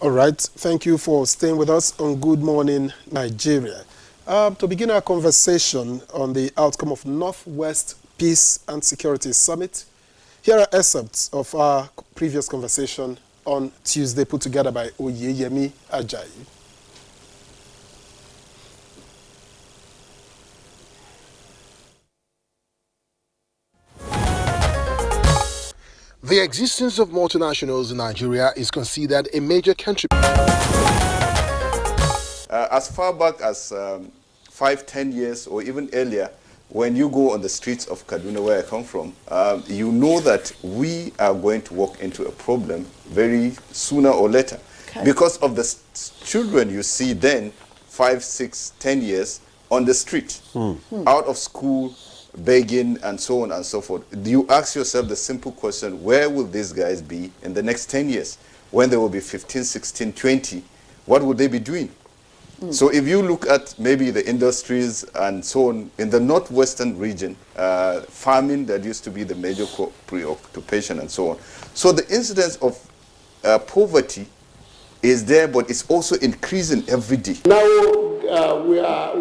All right. Thank you for staying with us on Good Morning Nigeria. To begin our conversation on the outcome of Northwest Peace and Security Summit, here are excerpts of our previous conversation on Tuesday put together by Oyeyemi Ajayi. The existence of multinationals in Nigeria is considered a major contributor. As far back as 5-10 years or even earlier, when you go on the streets of Kaduna, where I come from, you know that we are going to walk into a problem very sooner or later. Okay. Because of the children you see then, 5, 6, 10 years, on the street, out of school, begging, and so on and so forth. You ask yourself the simple question, where will these guys be in the next 10 years? When they will be 15, 16, 20, what would they be doing? So if you look at maybe the industries and so on, in the northwestern region, farming that used to be the major preoccupation and so on. So the incidence of poverty is there, but it's also increasing every day. Now we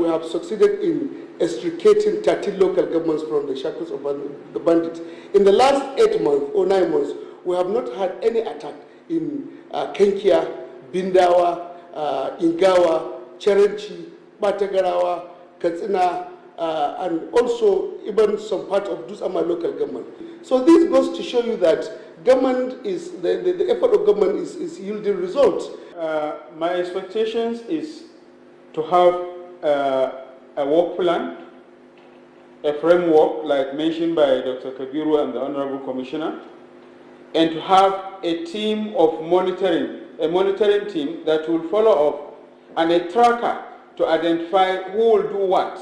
have succeeded in extricating 13 local governments from the shackles of the bandits. In the last 8 months or 9 months, we have not had any attack in Kenkia, Bindawa, Ingawa, Cherenchi, Batagarawa, Katsina, and also even some part of Dusama local government. So this goes to show you that government is, the effort of government is yielding results. My expectations is to have a work plan, a framework like mentioned by Dr. Kabiru and the Honorable Commissioner, and to have a team of monitoring, a monitoring team that will follow up, and a tracker to identify who will do what,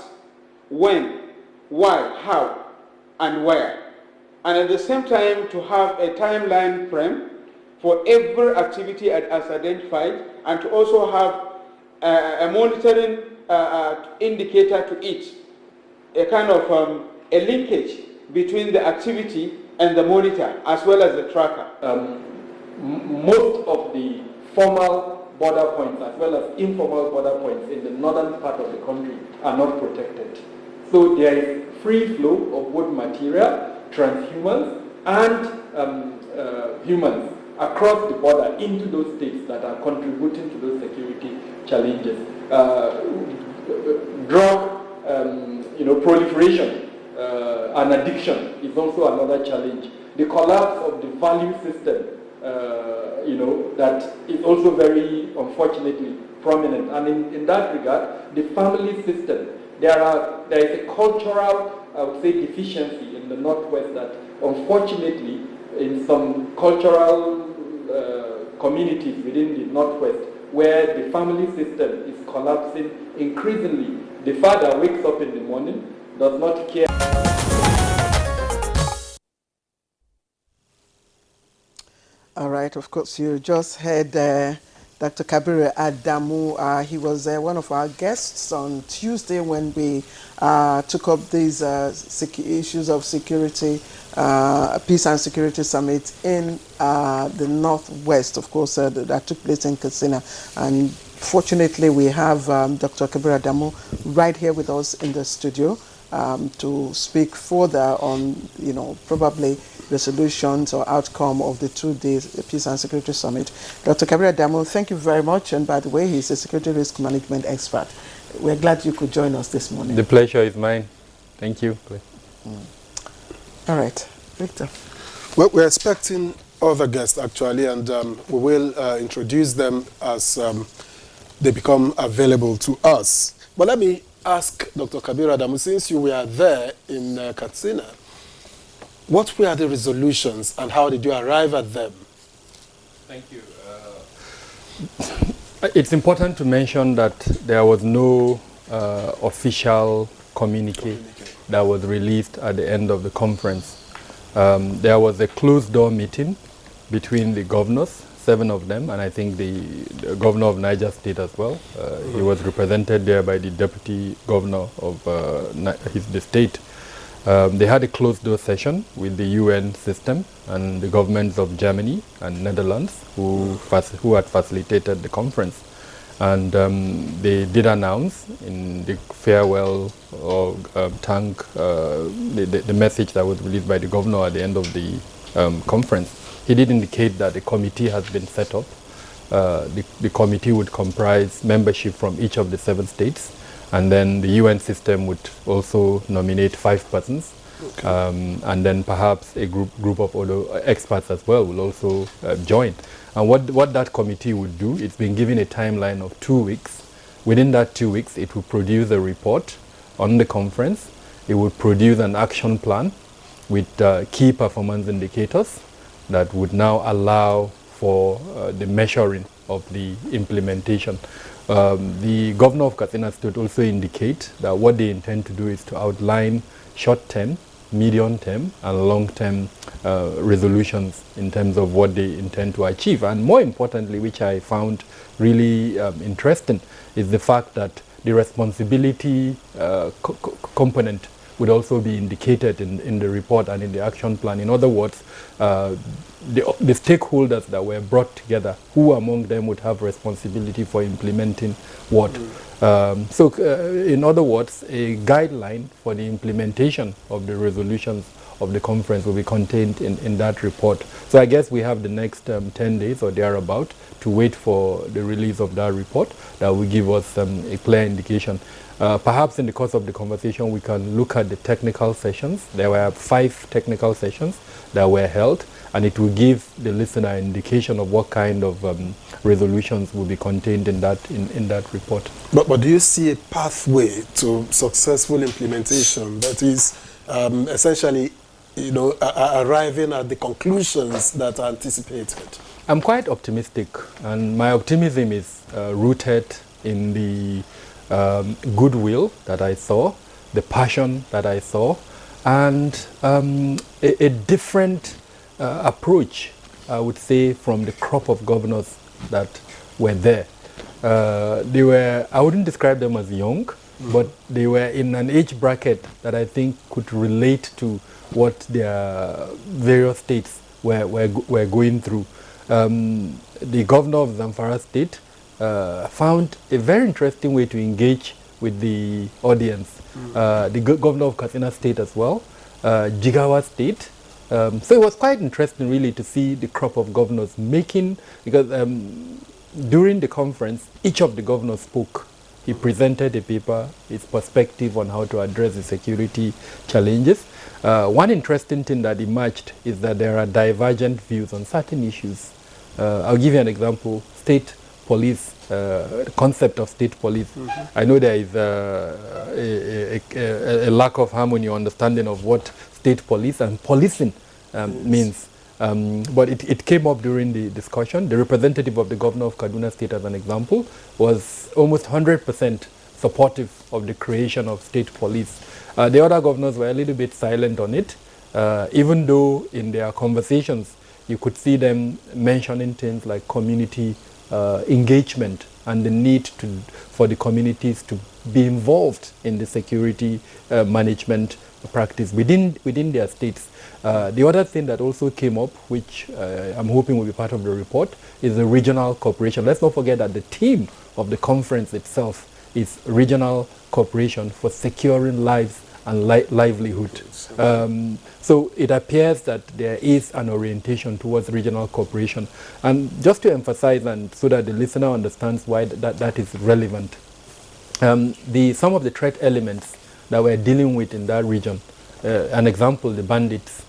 when, why, how, and where. And at the same time, to have a timeline frame for every activity as identified, and to also have a monitoring indicator to each, a kind of a linkage between the activity and the monitor, as well as the tracker. Most of the formal border points as well as informal border points in the northern part of the country are not protected. So there is free flow of both material, transhumans, and humans across the border into those states that are contributing to those security challenges. Drug proliferation and addiction is also another challenge. The collapse of the value system, that is also very unfortunately prominent. And in that regard, the family system, there is a cultural, I would say, deficiency in the Northwest that unfortunately in some cultural communities within the Northwest where the family system is collapsing increasingly. The father wakes up in the morning, does not care. All right, of course, you just heard Dr. Kabiru Adamu. He was one of our guests on Tuesday when we took up these issues of security, peace and security summit in the Northwest, of course, that took place in Katsina. And fortunately, we have Dr. Kabiru Adamu right here with us in the studio to speak further on, probably the solutions or outcome of the 2-day Peace and Security Summit. Dr. Kabiru Adamu, thank you very much. And by the way, he's a security risk management expert. We're glad you could join us this morning. The pleasure is mine. Thank you. All right, Victor. Well, we're expecting other guests, actually, and we will introduce them as they become available to us. But let me ask Dr. Kabiru Adamu, since you were there in Katsina, what were the resolutions and how did you arrive at them? Thank you. It's important to mention that there was no official communique that was released at the end of the conference. There was a closed-door meeting between the governors, 7 of them, and I think the governor of Niger State as well. He was represented there by the deputy governor of the state. They had a closed-door session with the UN system and the governments of Germany and Netherlands who had facilitated the conference. And they did announce in the farewell or the message that was released by the governor at the end of the conference. He did indicate that a committee has been set up. The committee would comprise membership from each of the 7 states, and then the UN system would also nominate 5 persons. Okay. And then perhaps a group of other experts as well will also join. And what that committee would do, it's been given a timeline of 2 weeks. Within that 2 weeks, it will produce a report on the conference. It will produce an action plan with key performance indicators that would now allow for the measuring of the implementation. The governor of Katsina State also indicate that what they intend to do is to outline short-term, medium-term and long-term resolutions in terms of what they intend to achieve. And more importantly, which I found really interesting, is the fact that the responsibility component would also be indicated in the report and in the action plan. In other words, the stakeholders that were brought together, who among them would have responsibility for implementing what. In other words, a guideline for the implementation of the resolutions of the conference will be contained in that report. So I guess we have the next 10 days or thereabout to wait for the release of that report that will give us a clear indication. Perhaps in the course of the conversation we can look at the technical sessions. There were 5 technical sessions that were held, and it will give the listener an indication of what kind of resolutions will be contained in that report. But do you see a pathway to successful implementation that is essentially, arriving at the conclusions that are anticipated? I'm quite optimistic, and my optimism is rooted in the goodwill that I saw, the passion that I saw, and a different approach, I would say, from the crop of governors that were there. I wouldn't describe them as young, but they were in an age bracket that I think could relate to what their various states were going through. The governor of Zamfara State found a very interesting way to engage with the audience. The governor of Katsina State as well, Jigawa State. So it was quite interesting really to see the crop of governors making, because during the conference, each of the governors spoke. He presented a paper, his perspective on how to address the security challenges. One interesting thing that emerged is that there are divergent views on certain issues. I'll give you an example. State police, the concept of state police. I know there is a lack of harmony or understanding of what state police and policing means. But it came up during the discussion. The representative of the governor of Kaduna State, as an example, was almost 100% supportive of the creation of state police. The other governors were a little bit silent on it, even though in their conversations you could see them mentioning things like community engagement and the need for the communities to be involved in the security management practice within their states. The other thing that also came up, which I'm hoping will be part of the report, is the regional cooperation. Let's not forget that the theme of the conference itself is regional cooperation for securing lives and livelihood. So it appears that there is an orientation towards regional cooperation. And just to emphasize, and so that the listener understands why that is relevant, some of the threat elements that we're dealing with in that region, an example, the bandits,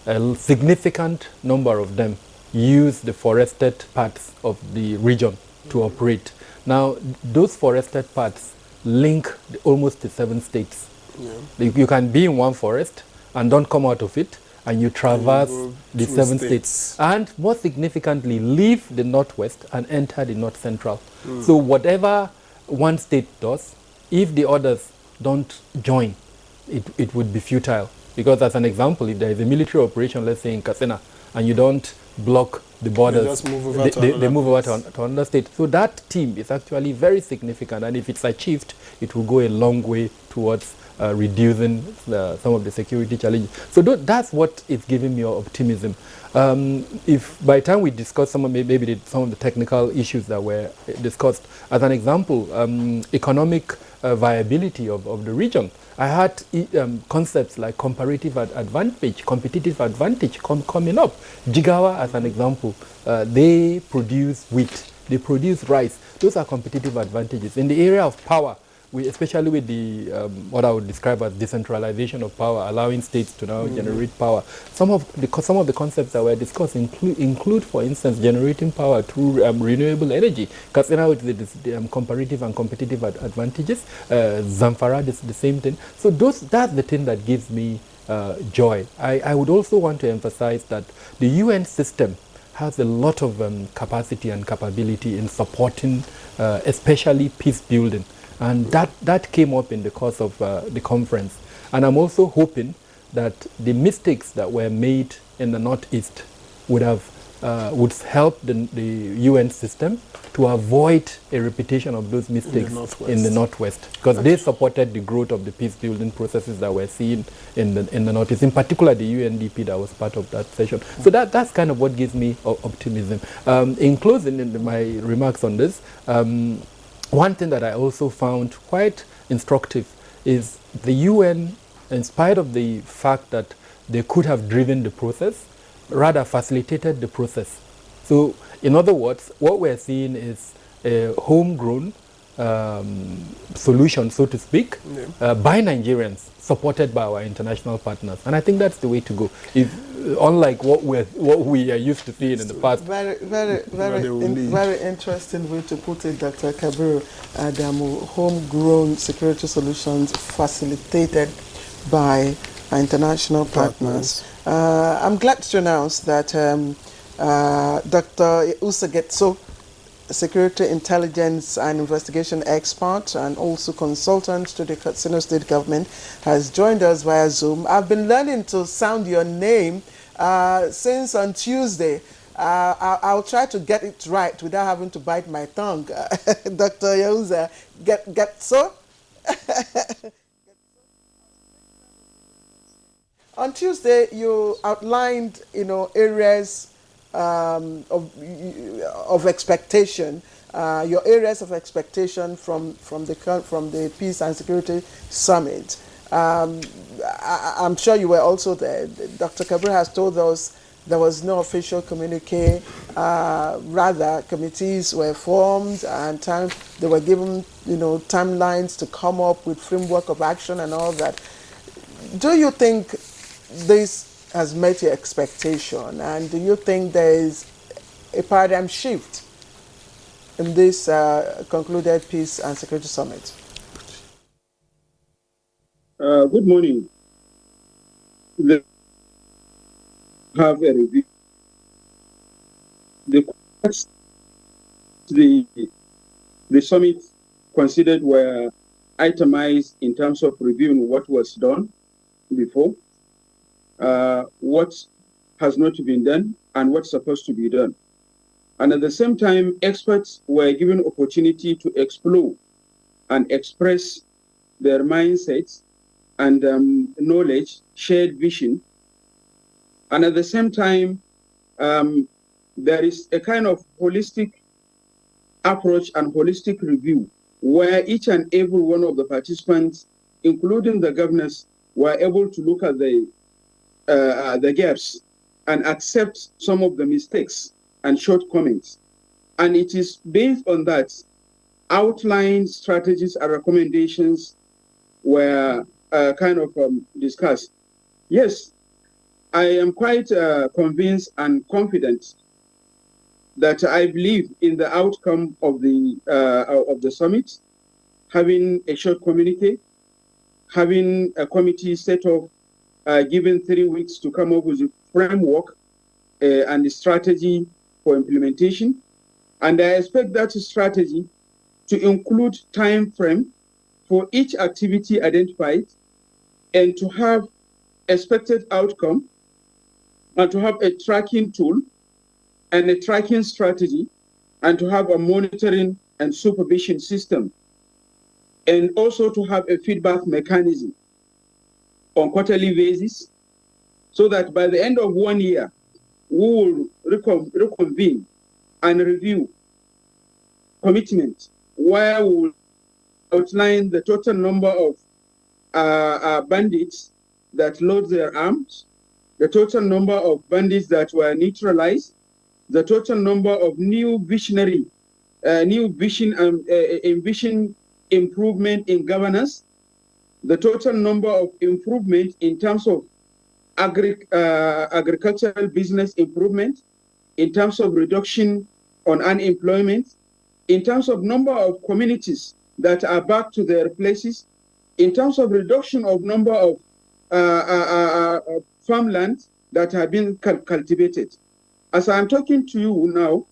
a significant number of them use the forested parts of the region to operate. Now, those forested parts link almost the 7 states. Yeah. You can be in one forest and don't come out of it, and you traverse the 7 states. And more significantly, leave the northwest and enter the north central. So whatever one state does, if the others don't join, it would be futile. Because as an example, if there is a military operation, let's say in Katsina, and you don't block the borders, they just move over to another state. So that team is actually very significant, and if it's achieved, it will go a long way towards reducing some of the security challenges. So that's what is giving me optimism. If by the time we discuss some of the technical issues that were discussed, as an example, economic viability of the region, I had concepts like comparative advantage, competitive advantage coming up. Jigawa, as an example, they produce wheat, they produce rice. Those are competitive advantages. In the area of power, especially with the what I would describe as decentralization of power, allowing states to now generate power. Some of the concepts that were discussed include, for instance, generating power through renewable energy. Katsina with the comparative and competitive advantages. Zamfara, the same thing. So that's the thing that gives me joy. I would also want to emphasize that the UN system has a lot of capacity and capability in supporting, especially peace building. And that came up in the course of the conference. And I'm also hoping that the mistakes that were made in the Northeast would help the UN system to avoid a repetition of those mistakes in the Northwest. Because they supported the growth of the peace-building processes that we're seeing in the Northeast, in particular the UNDP that was part of that session. So that's kind of what gives me optimism. In closing, in my remarks on this, one thing that I also found quite instructive is the UN, in spite of the fact that they could have driven the process, rather facilitated the process. So, in other words, what we're seeing is a homegrown solution, so to speak, by Nigerians, supported by our international partners. And I think that's the way to go. Unlike what we are used to seeing in the past. Very interesting way to put it, Dr. Kabiru Adamu. Homegrown security solutions facilitated by our international partners. I'm glad to announce that Dr. Usagetso, security intelligence and investigation expert and also consultant to the Katsina State government, has joined us via Zoom. I've been learning to sound your name since on Tuesday. I'll try to get it right without having to bite my tongue. Dr. Yahuza, get so? On Tuesday, you outlined, areas of expectation, your areas of expectation from the Peace and Security Summit. I'm sure you were also there. Dr. Kabir has told us there was no official communique. Rather, committees were formed and they were given, timelines to come up with framework of action and all that. Do you think this has met your expectation, and do you think there is a paradigm shift in this concluded Peace and Security Summit? Good morning. We have a review. The summit considered were itemized in terms of reviewing what was done before, what has not been done, and what's supposed to be done. And at the same time, experts were given opportunity to explore and express their mindsets and knowledge, shared vision. And at the same time, there is a kind of holistic approach and holistic review where each and every one of the participants, including the governors, were able to look at the gaps and accept some of the mistakes and shortcomings. And it is based on that, outlined strategies and recommendations were discussed. Yes, I am quite convinced and confident that I believe in the outcome of the summit, having a short communique, having a committee set up, given 3 weeks to come up with a framework and the strategy for implementation. And I expect that strategy to include time frame for each activity identified, and to have expected outcome, and to have a tracking tool and a tracking strategy, and to have a monitoring and supervision system, and also to have a feedback mechanism on quarterly basis, so that by the end of 1 year, we will reconvene and review commitment, where we will outline the total number of bandits that load their arms, the total number of bandits that were neutralized, the total number of new vision improvement in governance, the total number of improvement in terms of agricultural business improvement, in terms of reduction on unemployment, in terms of number of communities that are back to their places, in terms of reduction of number of farmland that have been cultivated. As I'm talking to you now,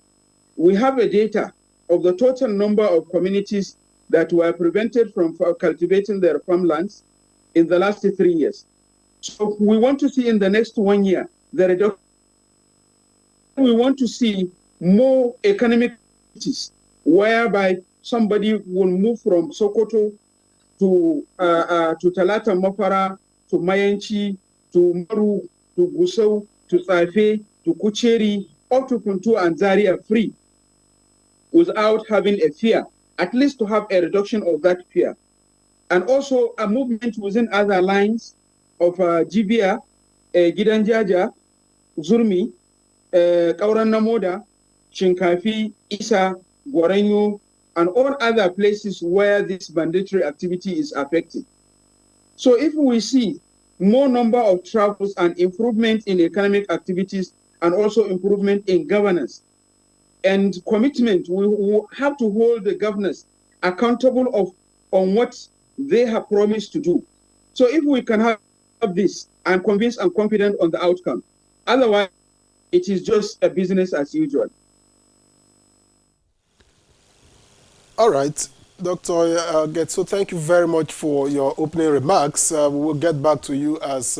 we have a data of the total number of communities that were prevented from cultivating their farmlands in the last 3 years. So we want to see in the next 1 year the reduction. We want to see more economic activities, whereby somebody will move from Sokoto to Talata Mapara, to Mayanchi, to Maru, to Gusau, to Saife, to Kucheri, or to Puntu and Zaria free, without having a fear, at least to have a reduction of that fear. And also a movement within other lines of Jibia, Gidanjaja, Zurmi, Kauran Namoda, Shinkafi, Isa, Gorenyo, and all other places where this banditry activity is affected. So if we see more number of travels and improvement in economic activities and also improvement in governance and commitment, we will have to hold the governors accountable on what they have promised to do. So if we can have this, I'm convinced and confident on the outcome. Otherwise, it is just a business as usual. All right, Dr. Getso, thank you very much for your opening remarks. We will get back to you as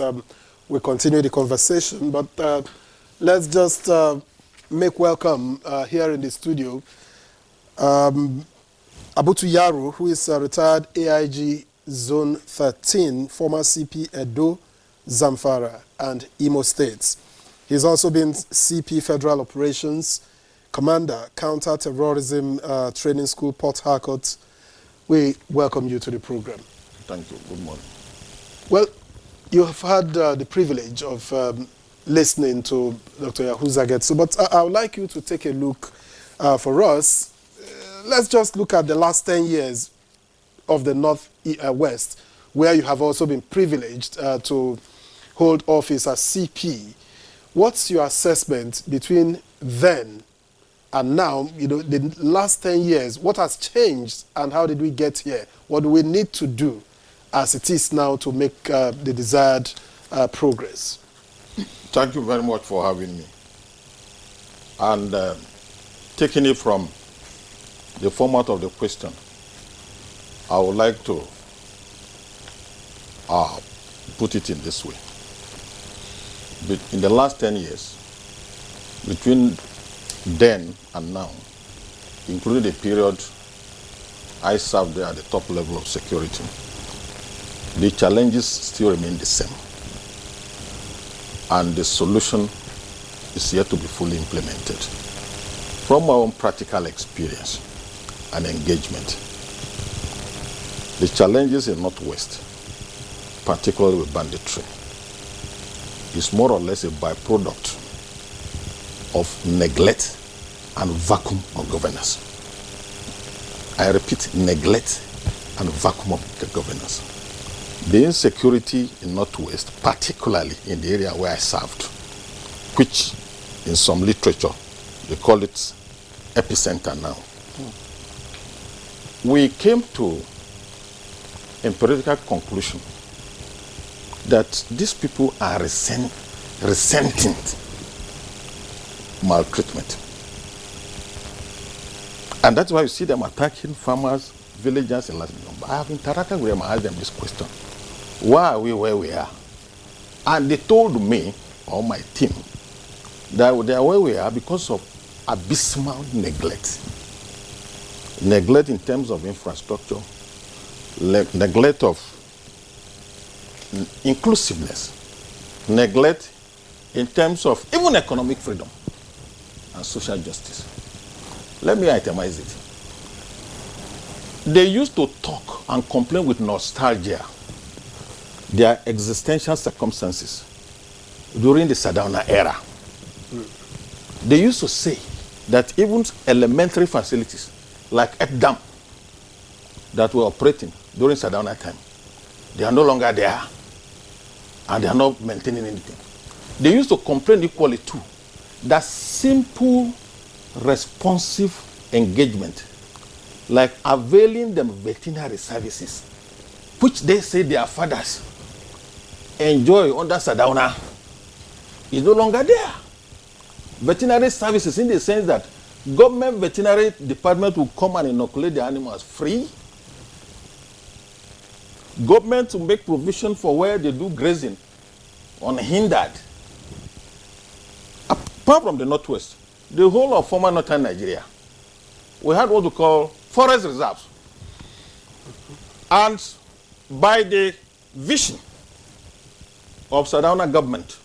we continue the conversation, but let's just make welcome here in the studio Abutu Yaro, who is a retired AIG Zone 13, former CP Edo, Zamfara, and Imo States. He's also been CP Federal Operations Commander, Counter-Terrorism Training School, Port Harcourt. We welcome you to the program. Thank you. Good morning. Well, you have had the privilege of listening to Dr. Yahuza Getso, but I would like you to take a look for us. Let's just look at the last 10 years of the North-West, where you have also been privileged to hold office as CP. What's your assessment between then and now, the last 10 years? What has changed and how did we get here? What do we need to do as it is now to make the desired progress? Thank you very much for having me. And taking it from the format of the question, I would like to put it in this way. In the last 10 years, between then and now, including the period I served there at the top level of security, the challenges still remain the same. And the solution is yet to be fully implemented. From my own practical experience and engagement, the challenges in Northwest, particularly with banditry, is more or less a byproduct of neglect and vacuum of governance. I repeat, neglect and vacuum of the governance. The insecurity in Northwest, particularly in the area where I served, which in some literature they call it epicenter now. We came to a empirical conclusion that these people are resenting maltreatment. And that's why you see them attacking farmers, villagers in large number. I have interacted with them and asked them this question: why are we where we are? And they told me, or my team, that they are where we are because of abysmal neglect. Neglect in terms of infrastructure, neglect of inclusiveness, neglect in terms of even economic freedom and social justice. Let me itemize it. They used to talk and complain with nostalgia their existential circumstances during the Sardauna era. They used to say that even elementary facilities like Earth Dam that were operating during Sardauna time, they are no longer there and they are not maintaining anything. They used to complain equally too that simple, responsive engagement, like availing them veterinary services, which they say their fathers enjoy under Sardauna, is no longer there. Veterinary services in the sense that government veterinary department will come and inoculate the animals free. Government to make provision for where they do grazing unhindered. Apart from the Northwest, the whole of former Northern Nigeria, we had what we call forest reserves. And by the vision of Sardauna government,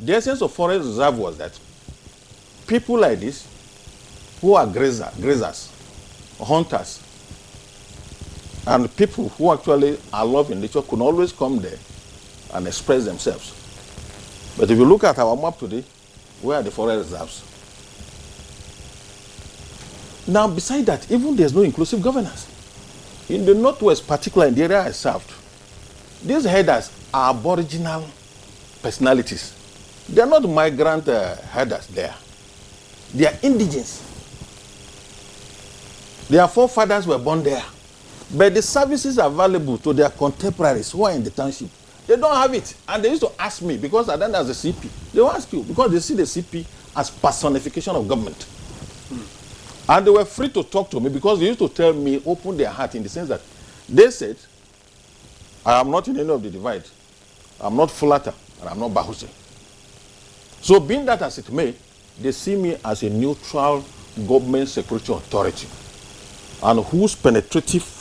the essence of forest reserve was that people like this, who are grazers, hunters, and people who actually are loving nature could always come there and express themselves. But if you look at our map today, where are the forest reserves? Now, beside that, even there's no inclusive governance. In the Northwest, particularly in the area I served, these headers are aboriginal personalities. They are not migrant headers there. They are indigenous. Their forefathers were born there. But the services available to their contemporaries who are in the township, they don't have it. And they used to ask me, because I done as a CP, they will ask you, because they see the CP as personification of government. And they were free to talk to me because they used to tell me, open their heart in the sense that they said, I am not in any of the divide. I'm not Fulata and I'm not Bahuse. So being that as it may, they see me as a neutral government security authority and whose penetrative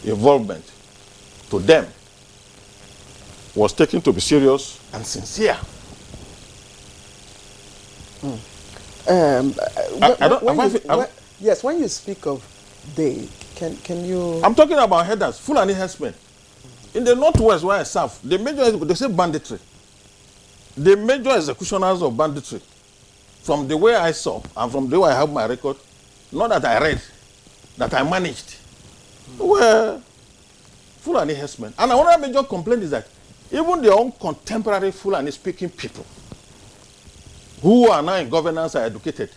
involvement to them was taken to be serious and sincere. Yes, when you speak of they, can you... I'm talking about headers, Fulani herdsmen. In the Northwest where I serve, they say banditry. The major executioners of banditry, from the way I saw and from the way I have my record, not that I read, that I managed, were Fulani herdsmen. And another major complaint is that even their own contemporary Fulani-speaking people, who are now in governance, are educated,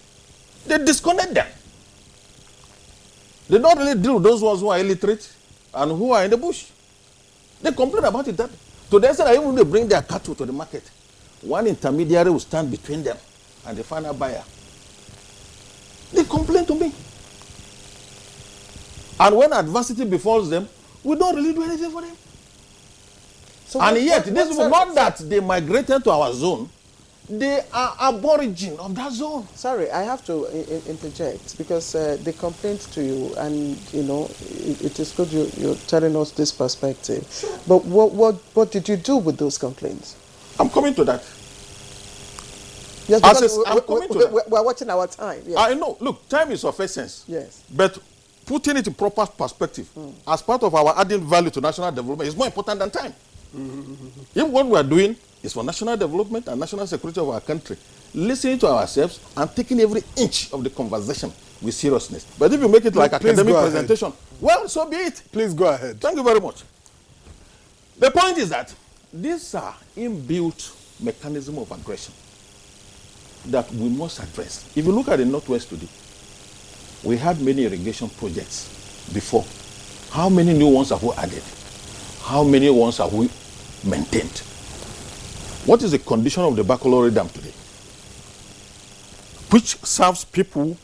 they disconnect them. They don't really deal with those ones who are illiterate and who are in the bush. They complain about it. That to the extent that even they bring their cattle to the market, one intermediary will stand between them and the final buyer. They complain to me. And when adversity befalls them, we don't really do anything for them. So and yet, this is not that they migrated to our zone. They are aborigine of that zone. Sorry, I have to interject because they complained to you, and you know it is good you're telling us this perspective. Sure. But what did you do with those complaints? I'm coming to that. Yes, we're watching our time. Yes. I know. Look, time is of essence. Yes. But putting it in proper perspective, as part of our adding value to national development, is more important than time. If what we are doing is for national development and national security of our country, listening to ourselves and taking every inch of the conversation with seriousness. But if you make it like academic presentation, well, so be it. Please go ahead. Thank you very much. The point is that these are inbuilt mechanism of aggression that we must address. If you look at the Northwest today, we had many irrigation projects before. How many new ones have we added? How many ones have we maintained? What is the condition of the Baccalaureate Dam today? Which serves people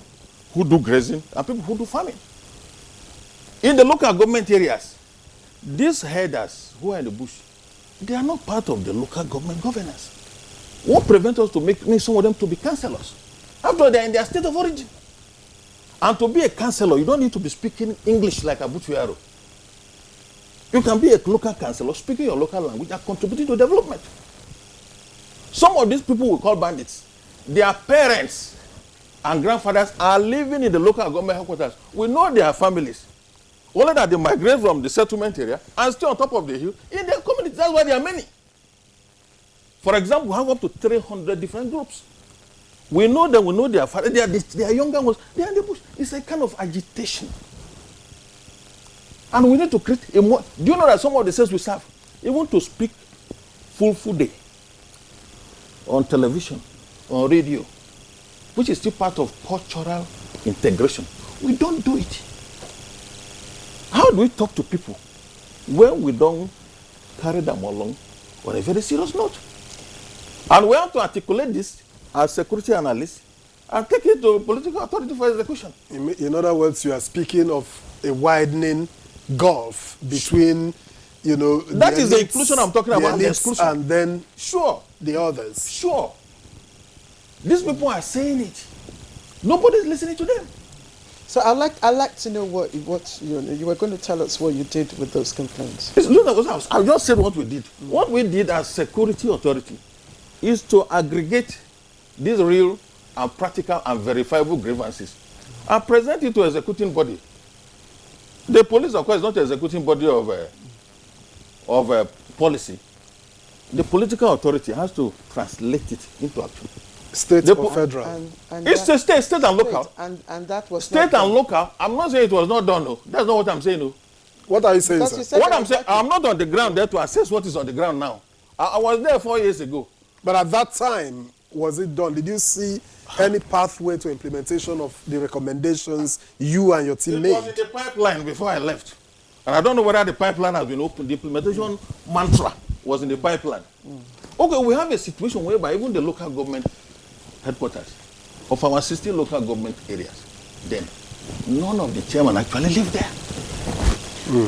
who do grazing and people who do farming. In the local government areas, these headers who are in the bush, they are not part of the local government governance. What prevents us to make some of them to be councillors? After all, they are in their state of origin. And to be a councillor, you don't need to be speaking English like Abuja. You can be a local councillor speaking your local language and contributing to development. Some of these people we call bandits, their parents and grandfathers are living in the local government headquarters. We know their families. Only that they migrate from the settlement area and stay on top of the hill in their community. That's why there are many. For example, we have up to 300 different groups. We know them, we know their fathers, they are younger ones, they are in the bush. It's a kind of agitation. And we need to create a more. Do you know that some of the states we serve, even to speak full day on television, on radio, which is still part of cultural integration, we don't do it. How do we talk to people when we don't carry them along on a very serious note? And we have to articulate this as security analysts and take it to political authority for execution. In other words, you are speaking of a widening gulf between, you know, that is the inclusion I'm talking about, the exclusion. And then sure, the others. Sure. These people are saying it. Nobody's listening to them. So I'd like to know what you were going to tell us what you did with those complaints. I just said what we did. What we did as security authority is to aggregate these real and practical and verifiable grievances and present it to executing body. The police, of course, is not the executing body of policy. The political authority has to translate it into action. State or federal? It's the state and local. And that was state and local. I'm not saying it was not done. No. That's not what I'm saying. No. What are you saying, sir? What I'm saying, I'm not on the ground there to assess what is on the ground now. I was there 4 years ago. But at that time, was it done? Did you see any pathway to implementation of the recommendations you and your team made? It was in the pipeline before I left. And I don't know whether the pipeline has been opened. The implementation mantra was in the pipeline. Okay, we have a situation whereby even the local government headquarters of our 16 local government areas, then none of the chairmen actually live there.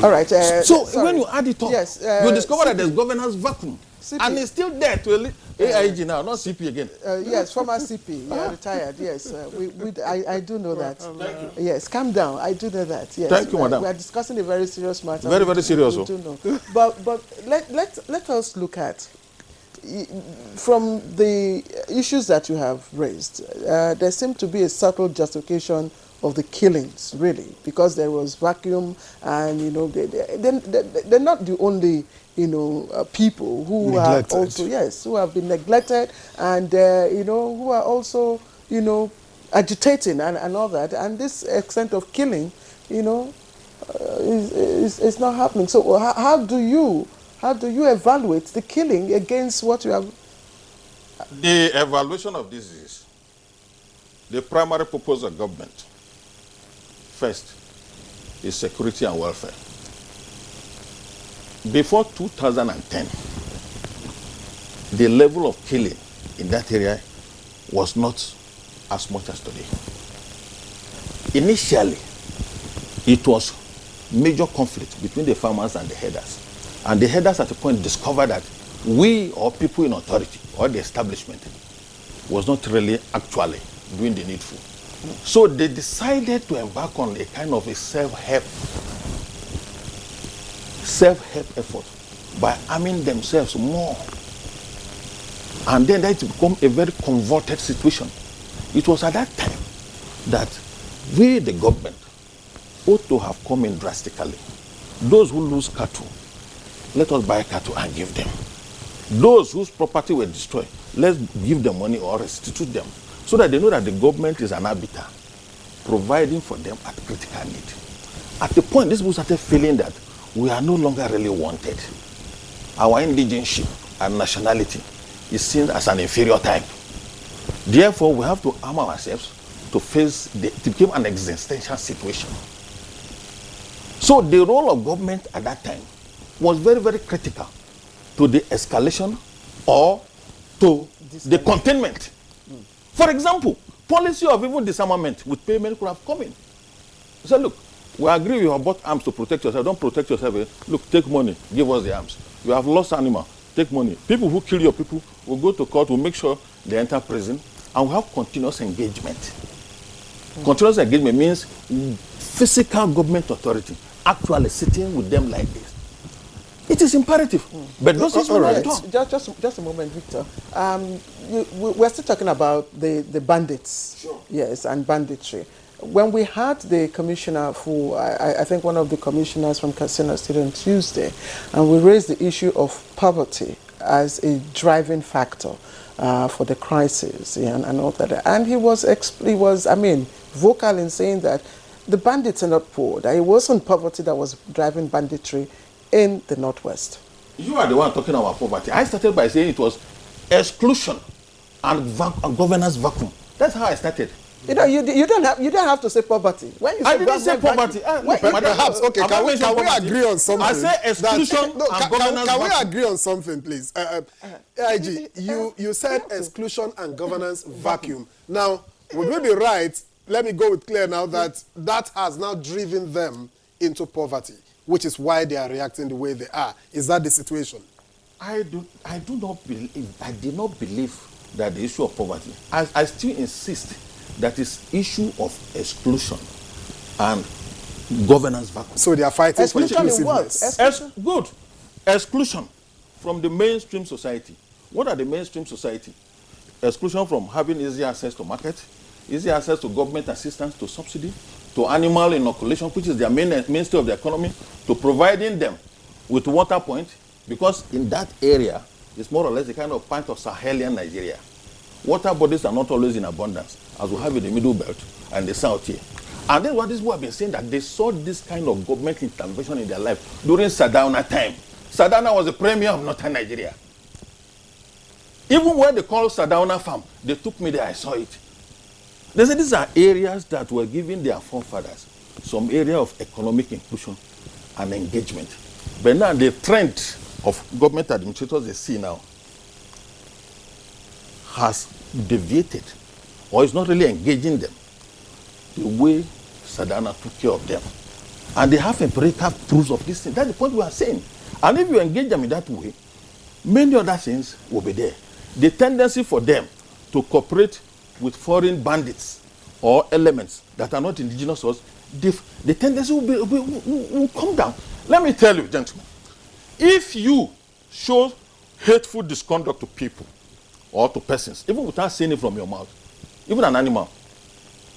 All right. So when you add it up, you discover that there's governance vacuum. CP. And it's still there to AIG now, not CP again. Yes, former CP, you're retired, yes. I do know that. Thank you. Yes, calm down, I do know that, yes. Thank you, madam. We are discussing a very serious matter. Very, very serious. We do know. But let us look at, from the issues that you have raised, there seemed to be a subtle justification of the killings, really, because there was vacuum, and you know they're not the only people who neglected. Are also who have been neglected, and who are also agitating and all that, and this extent of killing is not happening. So how do you evaluate the killing against what you have? The evaluation of this is the primary purpose of government. First is security and welfare. Before 2010, the level of killing in that area was not as much as today. Initially, it was major conflict between the farmers and the herders. And the herders at a point discovered that we, or people in authority, or the establishment, was not really actually doing the needful. So they decided to embark on a kind of a self-help effort by arming themselves more. And then that became a very convoluted situation. It was at that time that we, the government, ought to have come in drastically. Those who lose cattle, let us buy cattle and give them. Those whose property were destroyed, let's give them money or restitute them, so that they know that the government is an arbiter, providing for them at critical need. At the point, these people started feeling that we are no longer really wanted. Our indigenship and nationality is seen as an inferior type. Therefore, we have to arm ourselves to face to become an existential situation. So the role of government at that time was very, very critical to the escalation or to the containment. For example, policy of even disarmament with payment could have come in. So look, we agree you have bought arms to protect yourself. Don't protect yourself. Look, take money, give us the arms. You have lost animal, take money. People who kill your people will go to court, will make sure they enter prison, and we have continuous engagement. Continuous engagement means physical government authority actually sitting with them like this It is imperative. But those things will not talk. Just a moment, Victor. We're still talking about the bandits. Sure. Yes, and banditry. When we had the commissioner who, I think one of the commissioners from Katsina State on Tuesday, and we raised the issue of poverty as a driving factor for the crisis, and all that. And he was, vocal in saying that the bandits are not poor, that it wasn't poverty that was driving banditry in the Northwest. You are the one talking about poverty. I started by saying it was exclusion and governance vacuum. That's how I started. You don't have to say poverty. When you say I didn't say poverty. Perhaps, okay, can we agree on something? I say exclusion and governance Can we vacuum. agree on something, please? AIG, you said exclusion and governance vacuum. Now, would we be right, let me go with Claire now, that has now driven them into poverty, which is why they are reacting the way they are. Is that the situation? I did not believe that the issue of poverty. I still insist that is issue of exclusion and governance vacuum. So they are fighting for Exclusion in what? inclusiveness. Good. Exclusion from the mainstream society. What are the mainstream society? Exclusion from having easy access to market, easy access to government assistance, to subsidy, to animal inoculation, which is their mainstay of the economy, to providing them with water point, because in that area, it's more or less a kind of part of Sahelian Nigeria. Water bodies are not always in abundance, as we have in the Middle Belt and the South here. And then what these people have been saying, that they saw this kind of government intervention in their life during Sardauna time. Sardauna was the premier of northern Nigeria. Even when they called Sardauna farm, they took me there, I saw it. They said these are areas that were giving their forefathers some area of economic inclusion and engagement. But now the trend of government administrators they see now has deviated, or is not really engaging them the way Sardauna took care of them. And they have empirical proofs of this thing. That's the point we are saying. And if you engage them in that way, many other things will be there. The tendency for them to cooperate with foreign bandits or elements that are not indigenous to us, the tendency will come down. Let me tell you, gentlemen, if you show hateful misconduct to people or to persons, even without saying it from your mouth, even an animal,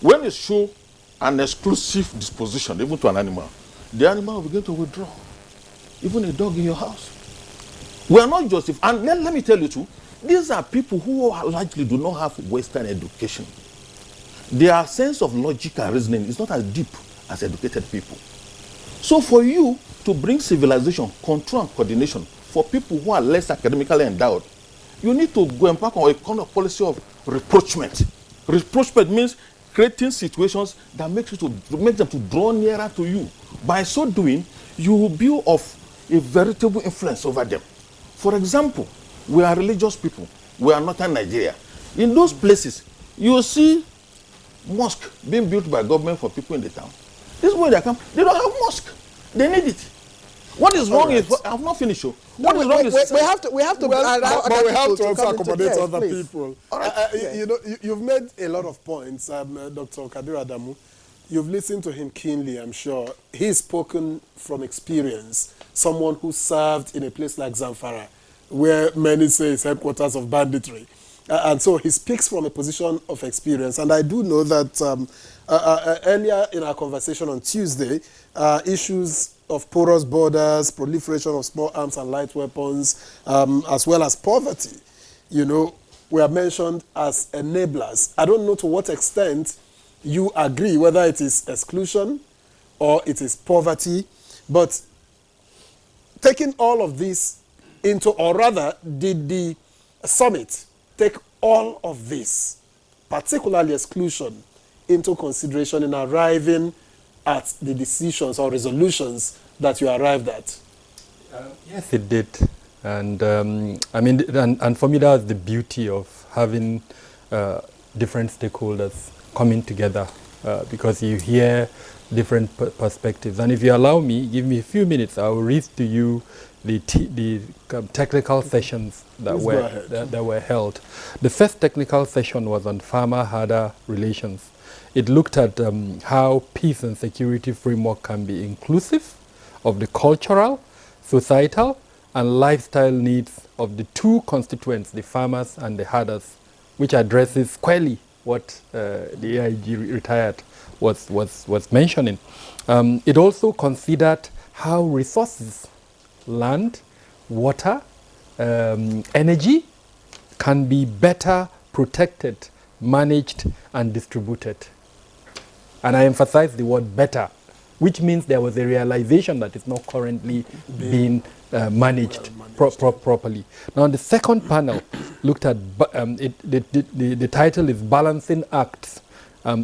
when you show an exclusive disposition, even to an animal, the animal will begin to withdraw. Even a dog in your house. We are not justified. And let me tell you too, these are people who largely do not have Western education. Their sense of logic and reasoning is not as deep as educated people. So for you to bring civilization, control and coordination for people who are less academically endowed, you need to go embark on a kind of policy of rapprochement. Rapprochement means creating situations that make them to draw nearer to you. By so doing, you will be of a veritable influence over them. For example, we are religious people. We are northern Nigeria. In those places, you will see mosque being built by government for people in the town. This is where they come. They don't have mosque. They need it. What is wrong is, I have not finished. What is wrong is... We have to but we have to also accommodate other people. You know, you've made a lot of points, Dr. Kabir Adamu. You've listened to him keenly, I'm sure. He's spoken from experience, someone who served in a place like Zamfara, where many say is headquarters of banditry. And so he speaks from a position of experience. And I do know that earlier in our conversation on Tuesday, issues of porous borders, proliferation of small arms and light weapons, as well as poverty, you know, were mentioned as enablers. I don't know to what extent you agree, whether it is exclusion or it is poverty, but taking all of this into, or rather, did the summit take all of this, particularly exclusion, into consideration in arriving at the decisions or resolutions that you arrived at? Yes, it did. And I mean, and for me, that's the beauty of having different stakeholders coming together, because you hear different perspectives. And if you allow me, give me a few minutes, I will read to you the technical sessions that were held. The first technical session was on farmer-herder relations. It looked at how peace and security framework can be inclusive of the cultural, societal, and lifestyle needs of the two constituents, the farmers and the herders, which addresses squarely what the AIG retired was mentioning. It also considered how resources, land, water, energy can be better protected, managed and distributed. And I emphasize the word better, which means there was a realization that it's not currently being managed properly. Now, the second panel looked at, the title is Balancing Acts,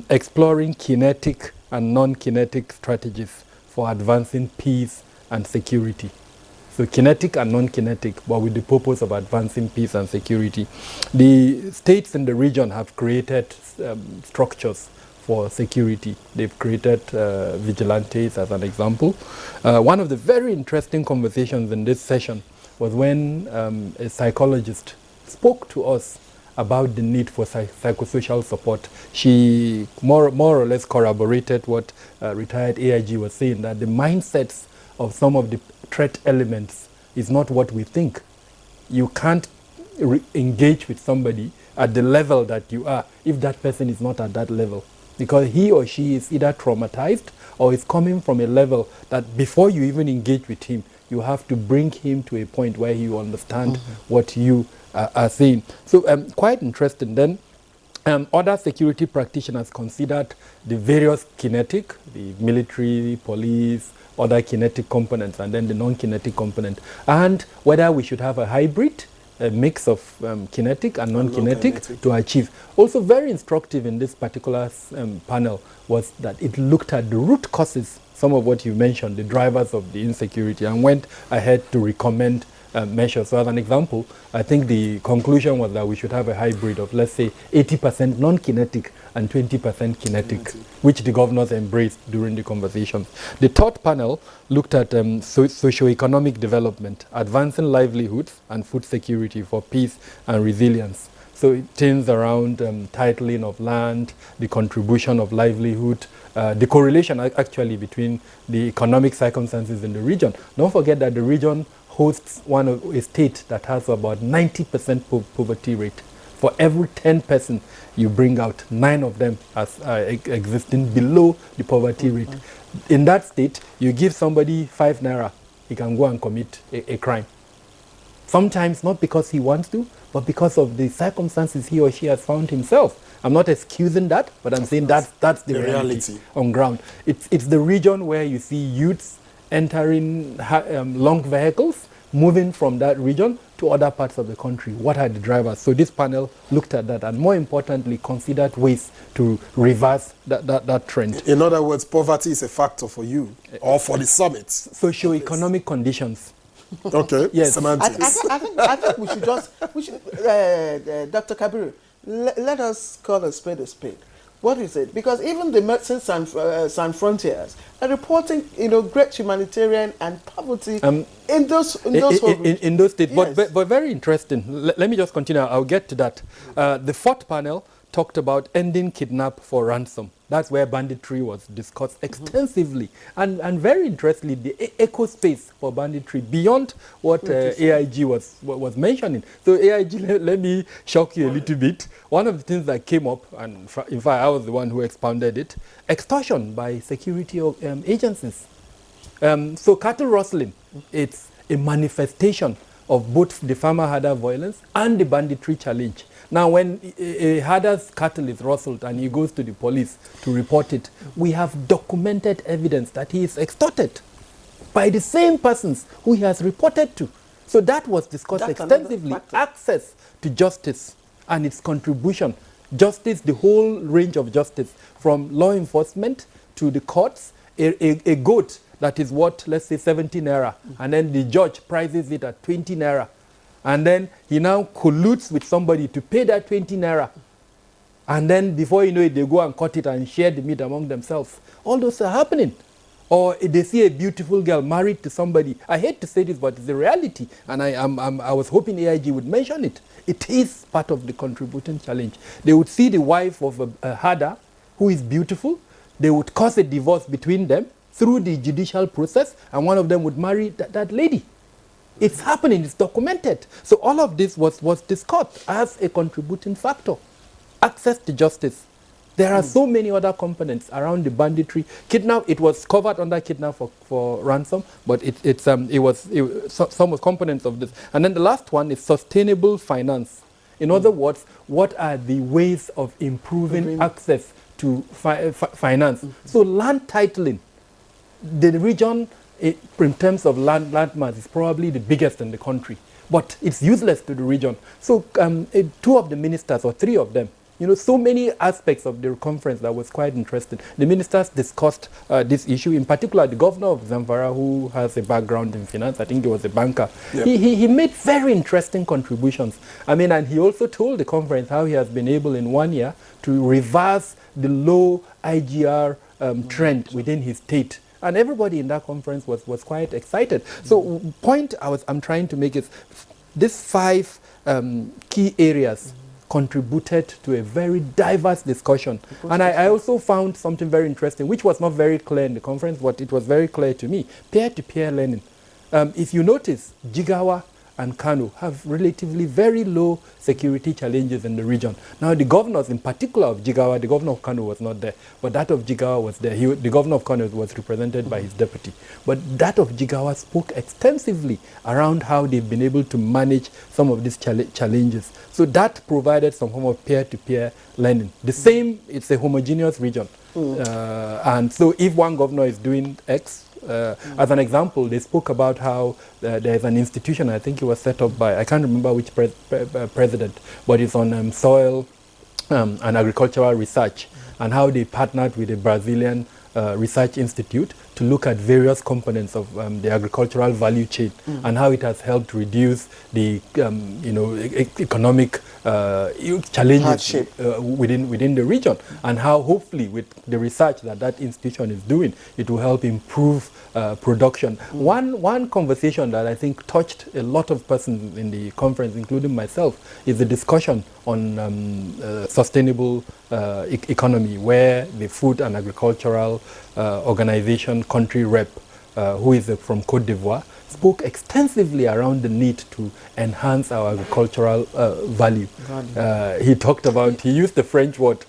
Exploring Kinetic and Non-Kinetic Strategies for Advancing Peace and Security. So kinetic and non-kinetic, but with the purpose of advancing peace and security. The states in the region have created structures for security. They've created vigilantes, as an example. One of the very interesting conversations in this session was when a psychologist spoke to us about the need for psychosocial support. She more or less corroborated what retired AIG was saying, that the mindsets of some of the threat elements is not what we think. You can't engage with somebody at the level that you are if that person is not at that level, because he or she is either traumatized or is coming from a level that before you even engage with him, you have to bring him to a point where he will understand what you are saying. So quite interesting. Then other security practitioners considered the various kinetic, the military, police, other kinetic components, and then the non-kinetic component, and whether we should have a hybrid, a mix of kinetic and non-kinetic to achieve. Also very instructive in this particular panel was that it looked at the root causes, some of what you mentioned, the drivers of the insecurity, and went ahead to recommend measures. So as an example, I think the conclusion was that we should have a hybrid of, let's say, 80% non-kinetic and 20% kinetic, which the governors embraced during the conversations. The third panel looked at socio-economic development, advancing livelihoods and food security for peace and resilience. So it things around titling of land, the contribution of livelihood, the correlation actually between the economic circumstances in the region. Don't forget that the region hosts a state that has about 90% poverty rate. For every 10 person you bring out, 9 of them as existing below the poverty rate. In that state, you give somebody 5 naira, he can go and commit a crime. Sometimes not because he wants to, but because of the circumstances he or she has found himself. I'm not excusing that, but I'm saying that's the reality on ground. It's the region where you see youths entering long vehicles, moving from that region to other parts of the country. What are the drivers? So this panel looked at that and more importantly considered ways to reverse that trend. In other words, poverty is a factor for you or for the summit. Socio-economic conditions. Okay, yes. Semantics. I think we should Dr. Kabiru, let us call a spade. What is it? Because even the Medicine Sans Frontiers are reporting, great humanitarian and poverty in those states. Yes. But very interesting. Let me just continue. I'll get to that. The fourth panel talked about ending kidnap for ransom. That's where banditry was discussed extensively. And very interestingly, the eco space for banditry beyond what AIG was mentioning. So AIG, let me shock you a little bit. One of the things that came up, and in fact I was the one who expounded it, extortion by security agencies. So cattle rustling, it's a manifestation of both the farmer-herder violence and the banditry challenge. Now, when a herder's cattle is rustled and he goes to the police to report it, we have documented evidence that he is extorted by the same persons who he has reported to. So that was discussed extensively. Access to justice and its contribution. Justice, the whole range of justice, from law enforcement to the courts. A goat that is worth, let's say, 70 naira, and then the judge prices it at 20 naira. And then he now colludes with somebody to pay that 20 naira. And then before you know it, they go and cut it and share the meat among themselves. All those are happening. Or they see a beautiful girl married to somebody. I hate to say this, but it's the reality. And I was hoping AIG would mention it. It is part of the contributing challenge. They would see the wife of a herder who is beautiful. They would cause a divorce between them through the judicial process, and one of them would marry that lady. It's happening, it's documented. So all of this was discussed as a contributing factor. Access to justice. There are so many other components around the banditry. Kidnap, it was covered under kidnap for ransom, but some components of this. And then the last one is sustainable finance. In other words, what are the ways of improving access to finance? So land titling, the region in terms of land mass is probably the biggest in the country, but it's useless to the region. So two of the ministers, or three of them, so many aspects of the conference that was quite interesting. The ministers discussed this issue. In particular, the governor of Zamfara, who has a background in finance, I think he was a banker, yep. he made very interesting contributions. I mean, and he also told the conference how he has been able in 1 year to reverse the low IGR trend within his state. And everybody in that conference was quite excited. So point I'm trying to make is these 5 key areas contributed to a very diverse discussion. And I also found something very interesting, which was not very clear in the conference, but it was very clear to me. Peer-to-peer learning. If you notice, Jigawa and Kano have relatively very low security challenges in the region. Now, the governors, in particular of Jigawa, the governor of Kano was not there, but that of Jigawa was there. The governor of Kano was represented by his deputy. But that of Jigawa spoke extensively around how they've been able to manage some of these challenges. So that provided some form of peer-to-peer learning. The same, it's a homogeneous region. And so if one governor is doing X, as an example, they spoke about how there's an institution, I think it was set up by, I can't remember which president, but it's on soil and agricultural research, and how they partnered with a Brazilian research institute to look at various components of the agricultural value chain and how it has helped reduce the economic challenges within the region, and how hopefully with the research that institution is doing, it will help improve production. One conversation that I think touched a lot of persons in the conference, including myself, is the discussion on sustainable economy, where the Food and Agricultural Organization country rep, who is from Cote d'Ivoire, spoke extensively around the need to enhance our agricultural value. He talked about, he used the French word,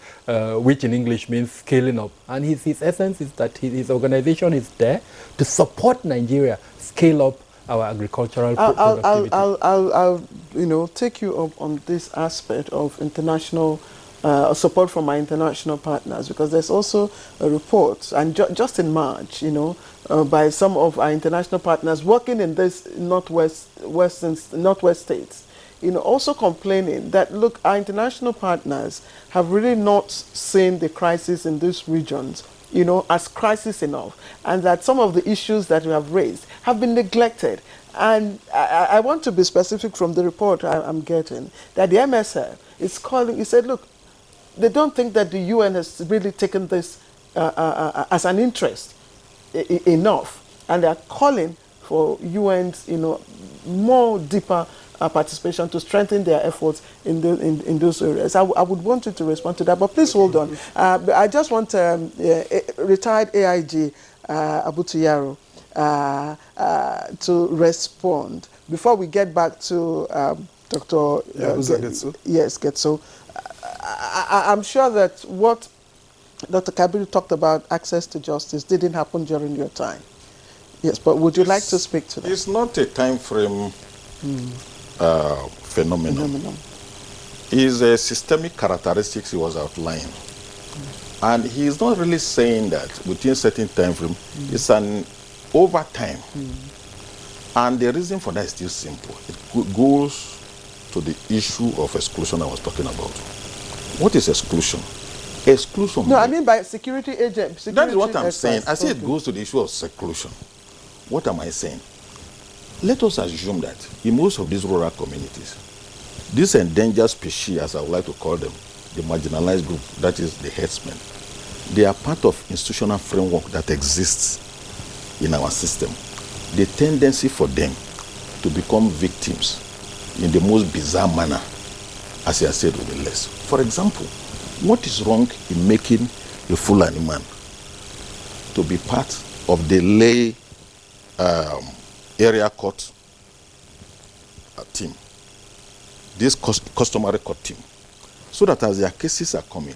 which in English means scaling up. And his essence is that his organization is there to support Nigeria scale up our agricultural productivity. I'll take you up on this aspect of international support from our international partners, because there's also a report, and just in March, by some of our international partners working in this northwest states, also complaining that, look, our international partners have really not seen the crisis in these regions, as crisis enough, and that some of the issues that we have raised have been neglected. And I want to be specific from the report I'm getting, that the MSF is calling, he said, look, they don't think that the UN has really taken this as an interest enough, and they are calling for UN's, more deeper participation to strengthen their efforts in those areas. I would want you to respond to that, but please hold on. I just want retired AIG Abutuyaro to respond before we get back to Dr. Getso. Yes, Getso. I'm sure that what Dr. Kabiru talked about, access to justice, didn't happen during your time. Yes, but would you like to speak to that? It's not a time frame phenomenon. It's a systemic characteristics he was outlining. And he's not really saying that within a certain time frame, it's an over time. And the reason for that is still simple. It goes to the issue of exclusion I was talking about. What is exclusion? Exclusion. No, I mean by security agents. That is what I'm saying. I say it goes to the issue of seclusion. What am I saying? Let us assume that in most of these rural communities, this endangered species, as I would like to call them, the marginalized group, that is the herdsmen, they are part of institutional framework that exists in our system. The tendency for them to become victims in the most bizarre manner, as I said, will be less. For example, what is wrong in making a Fulani man to be part of the lay area court team, this customary court team, so that as their cases are coming,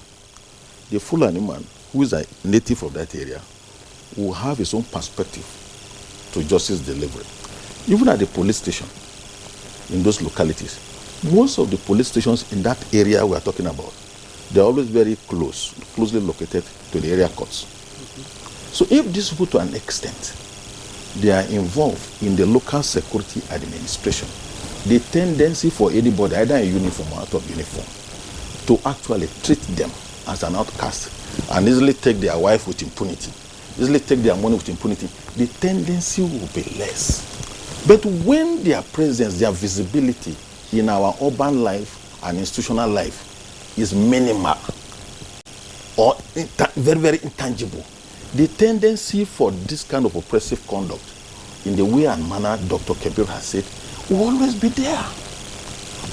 the Fulani man, who is a native of that area, will have his own perspective to justice delivery. Even at the police station, in those localities, most of the police stations in that area we are talking about, they're always very closely located to the area courts. So if these people, to an extent, they are involved in the local security administration, the tendency for anybody, either in uniform or out of uniform, to actually treat them as an outcast and easily take their wife with impunity, easily take their money with impunity, the tendency will be less. But when their presence, their visibility in our urban life and institutional life is minimal or very, very intangible, the tendency for this kind of oppressive conduct, in the way and manner Dr. Kabir has said, will always be there.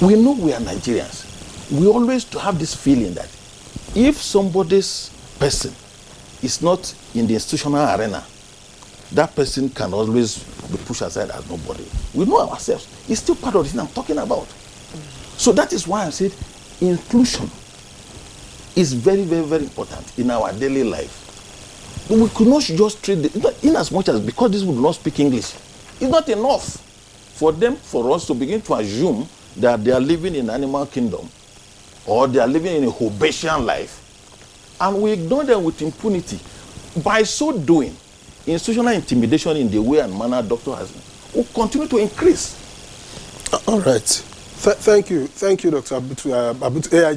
We know we are Nigerians. We always have this feeling that if somebody's person is not in the institutional arena, that person can always be pushed aside as nobody. We know ourselves. It's still part of the thing I'm talking about. So that is why I said inclusion is very, very, very important in our daily life. But we could not just treat it, in as much as because these people do not speak English, it's not enough for us to begin to assume that they are living in animal kingdom or they are living in a Hobbesian life, and we ignore them with impunity. By so doing, institutional intimidation in the way and manner Dr. has will continue to increase. All right. Thank you, Dr. AIG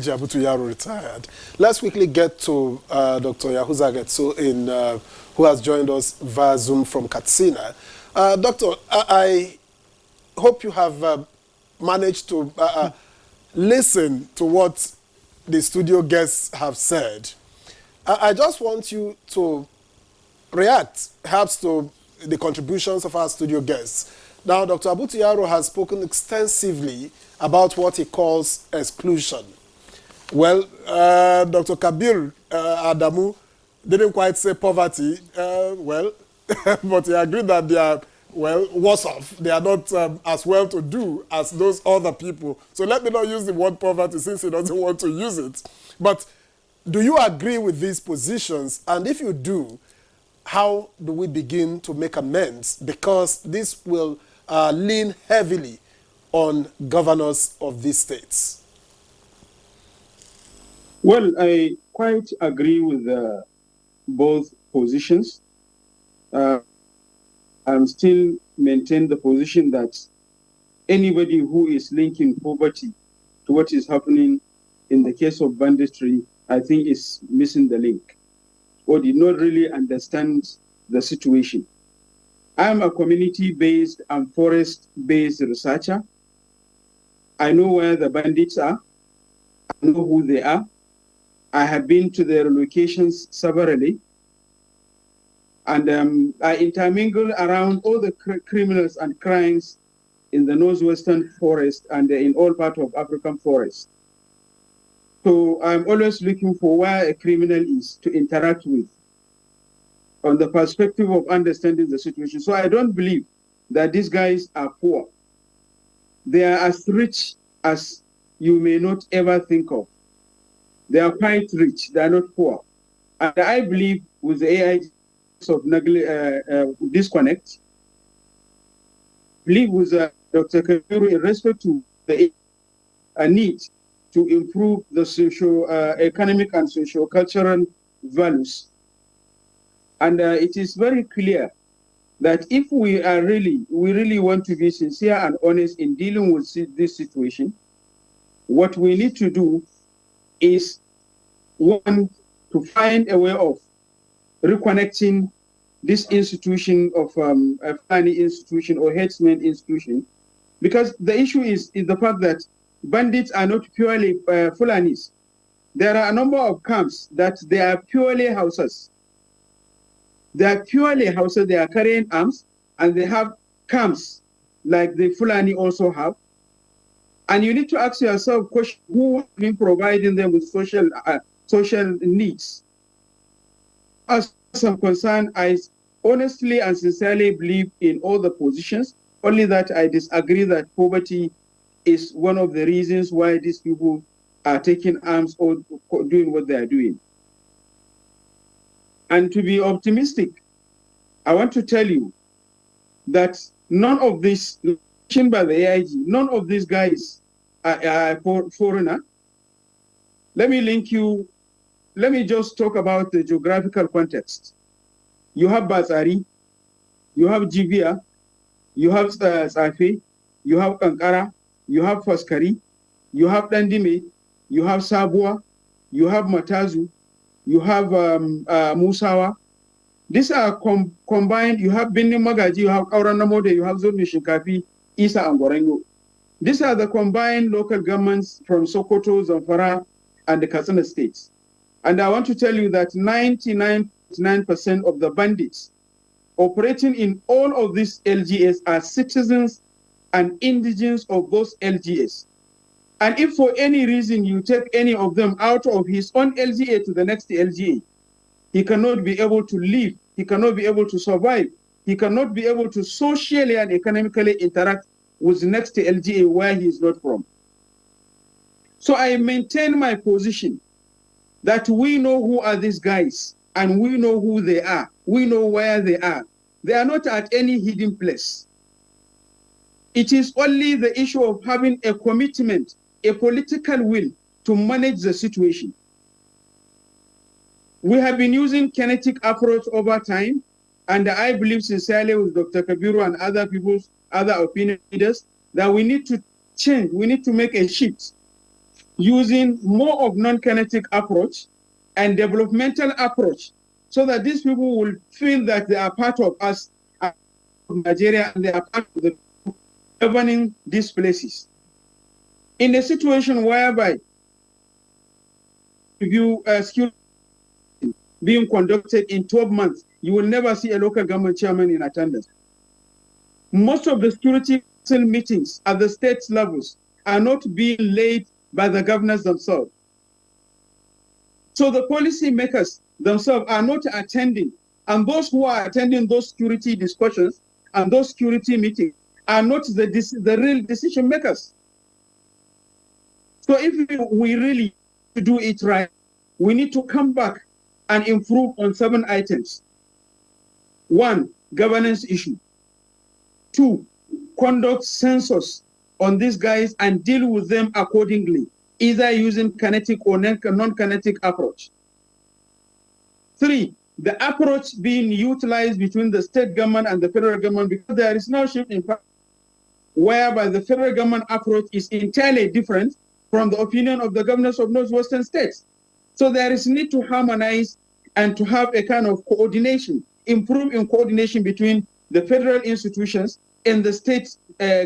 Abutu Yaro, retired. Let's quickly get to Dr. Yahuza Getso, who has joined us via Zoom from Katsina. Doctor, I hope you have managed to listen to what the studio guests have said. I just want you to react, perhaps, to the contributions of our studio guests. Now, Dr. Abutu Yaro has spoken extensively about what he calls exclusion. Well, Dr. Kabir Adamu didn't quite say poverty, but he agreed that they are, worse off. They are not as well-to-do as those other people. So let me not use the word poverty since he doesn't want to use it. But do you agree with these positions? And if you do, how do we begin to make amends? Because this will lean heavily on governors of these states. Well, I quite agree with both positions. I'm still maintain the position that anybody who is linking poverty to what is happening in the case of banditry, I think is missing the link or did not really understand the situation. I'm a community-based and forest-based researcher. I know where the bandits are. I know who they are. I have been to their locations severally. And I intermingle around all the criminals and crimes in the northwestern forest and in all parts of African forest. So I'm always looking for where a criminal is to interact with on the perspective of understanding the situation. So I don't believe that these guys are poor. They are as rich as you may not ever think of. They are quite rich. They are not poor. And I believe with the AI of disconnect, believe with Dr. Kabiru in respect to the need to improve the socio-economic and socio-cultural values. And it is very clear that if we really want to be sincere and honest in dealing with this situation, what we need to do is, one, to find a way of reconnecting this institution of a Fulani institution or headsman institution, because the issue is the fact that bandits are not purely Fulanis. There are a number of camps that they are purely houses. They are purely houses, they are carrying arms, and they have camps like the Fulani also have. And you need to ask yourself, question, who has been providing them with social needs? As I'm concerned, I honestly and sincerely believe in all the positions, only that I disagree that poverty is one of the reasons why these people are taking arms or doing what they are doing. And to be optimistic, I want to tell you that none of this, mentioned by the AIG, none of these guys are foreigner. Let me just talk about the geographical context. You have Bazari, you have Jibia, you have Safi, you have Kankara, you have Faskari, you have Dandime, you have Sabua, you have Matazu, you have Musawa. These are combined. You have Bindi Magaji, you have Auranamode, you have Zonu Shinkafi, Isa and Gorengo. These are the combined local governments from Sokoto, Zamfara, and the Katsina states. And I want to tell you that 99.9% of the bandits operating in all of these LGAs are citizens and indigents of those LGAs. And if for any reason you take any of them out of his own LGA to the next LGA, he cannot be able to live, he cannot be able to survive, he cannot be able to socially and economically interact with the next LGA where he is not from. So I maintain my position that we know who are these guys and we know who they are. We know where they are. They are not at any hidden place. It is only the issue of having a commitment, a political will to manage the situation. We have been using kinetic approach over time, and I believe sincerely with Dr. Kabiru and other opinion leaders that we need to change, we need to make a shift using more of non-kinetic approach and developmental approach so that these people will feel that they are part of us, of Nigeria, and they are part of the governing these places. In a situation whereby review security being conducted in 12 months, you will never see a local government chairman in attendance. Most of the security council meetings at the state levels are not being laid by the governors themselves. So the policy makers themselves are not attending, and those who are attending those security discussions and those security meetings are not the real decision makers. So if we really do it right, we need to come back and improve on 7 items. 1, governance issue. 2, conduct census on these guys and deal with them accordingly, either using kinetic or non-kinetic approach. 3, the approach being utilized between the state government and the federal government, because there is no shift in fact, whereby the federal government approach is entirely different from the opinion of the governors of northwestern states. So there is need to harmonize and to have a kind of coordination, improve in coordination between the federal institutions and the state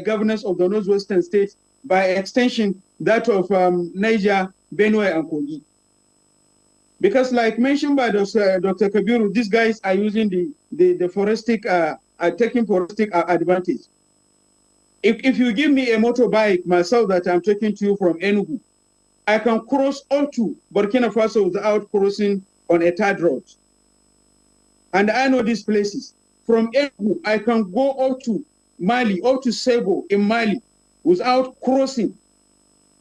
governors of the northwestern states, by extension that of Niger, Benue, and Kogi. Because like mentioned by Dr. Kabiru, these guys are using the forestic, taking forestic advantage. If you give me a motorbike myself that I'm taking to you from Enugu, I can cross all to Burkina Faso without crossing on a third road. And I know these places. From Enugu, I can go up to Mali, up to Sebo in Mali, without crossing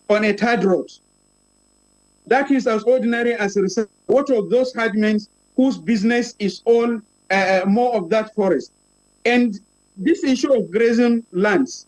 on a third road. That is as ordinary as a research. What of those herdsmen whose business is all more of that forest? And this issue of grazing lands,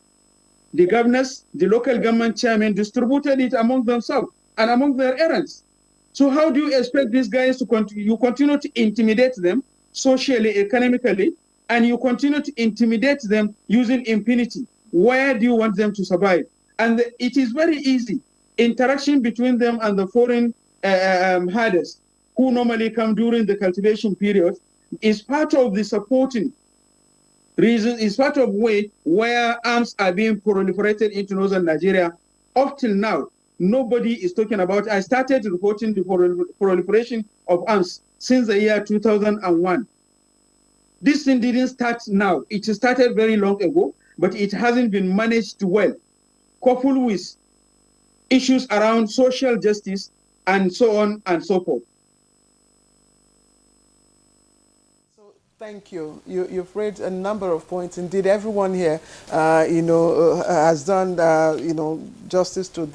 the governors, the local government chairman distributed it among themselves and among their errands. So how do you expect these guys to continue? You continue to intimidate them socially, economically, and you continue to intimidate them using impunity. Where do you want them to survive? And it is very easy. Interaction between them and the foreign herders who normally come during the cultivation period is part of the supporting reason, is part of way where arms are being proliferated into northern Nigeria. Up till now, nobody is talking about. I started reporting the proliferation of arms since the year 2001. This thing didn't start now. It started very long ago, but it hasn't been managed well, coupled with issues around social justice and so on and so forth. Thank you. You've raised a number of points. Indeed, everyone here, has done, justice to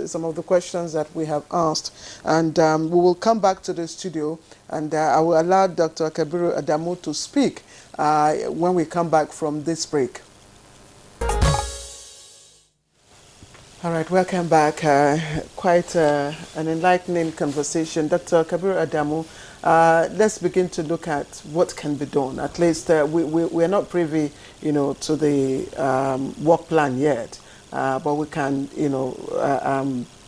some of the questions that we have asked. And we will come back to the studio, and I will allow Dr. Kabiru Adamu to speak when we come back from this break. All right, welcome back. Quite an enlightening conversation. Dr. Kabiru Adamu, let's begin to look at what can be done. At least we're not privy, to the work plan yet, but we can,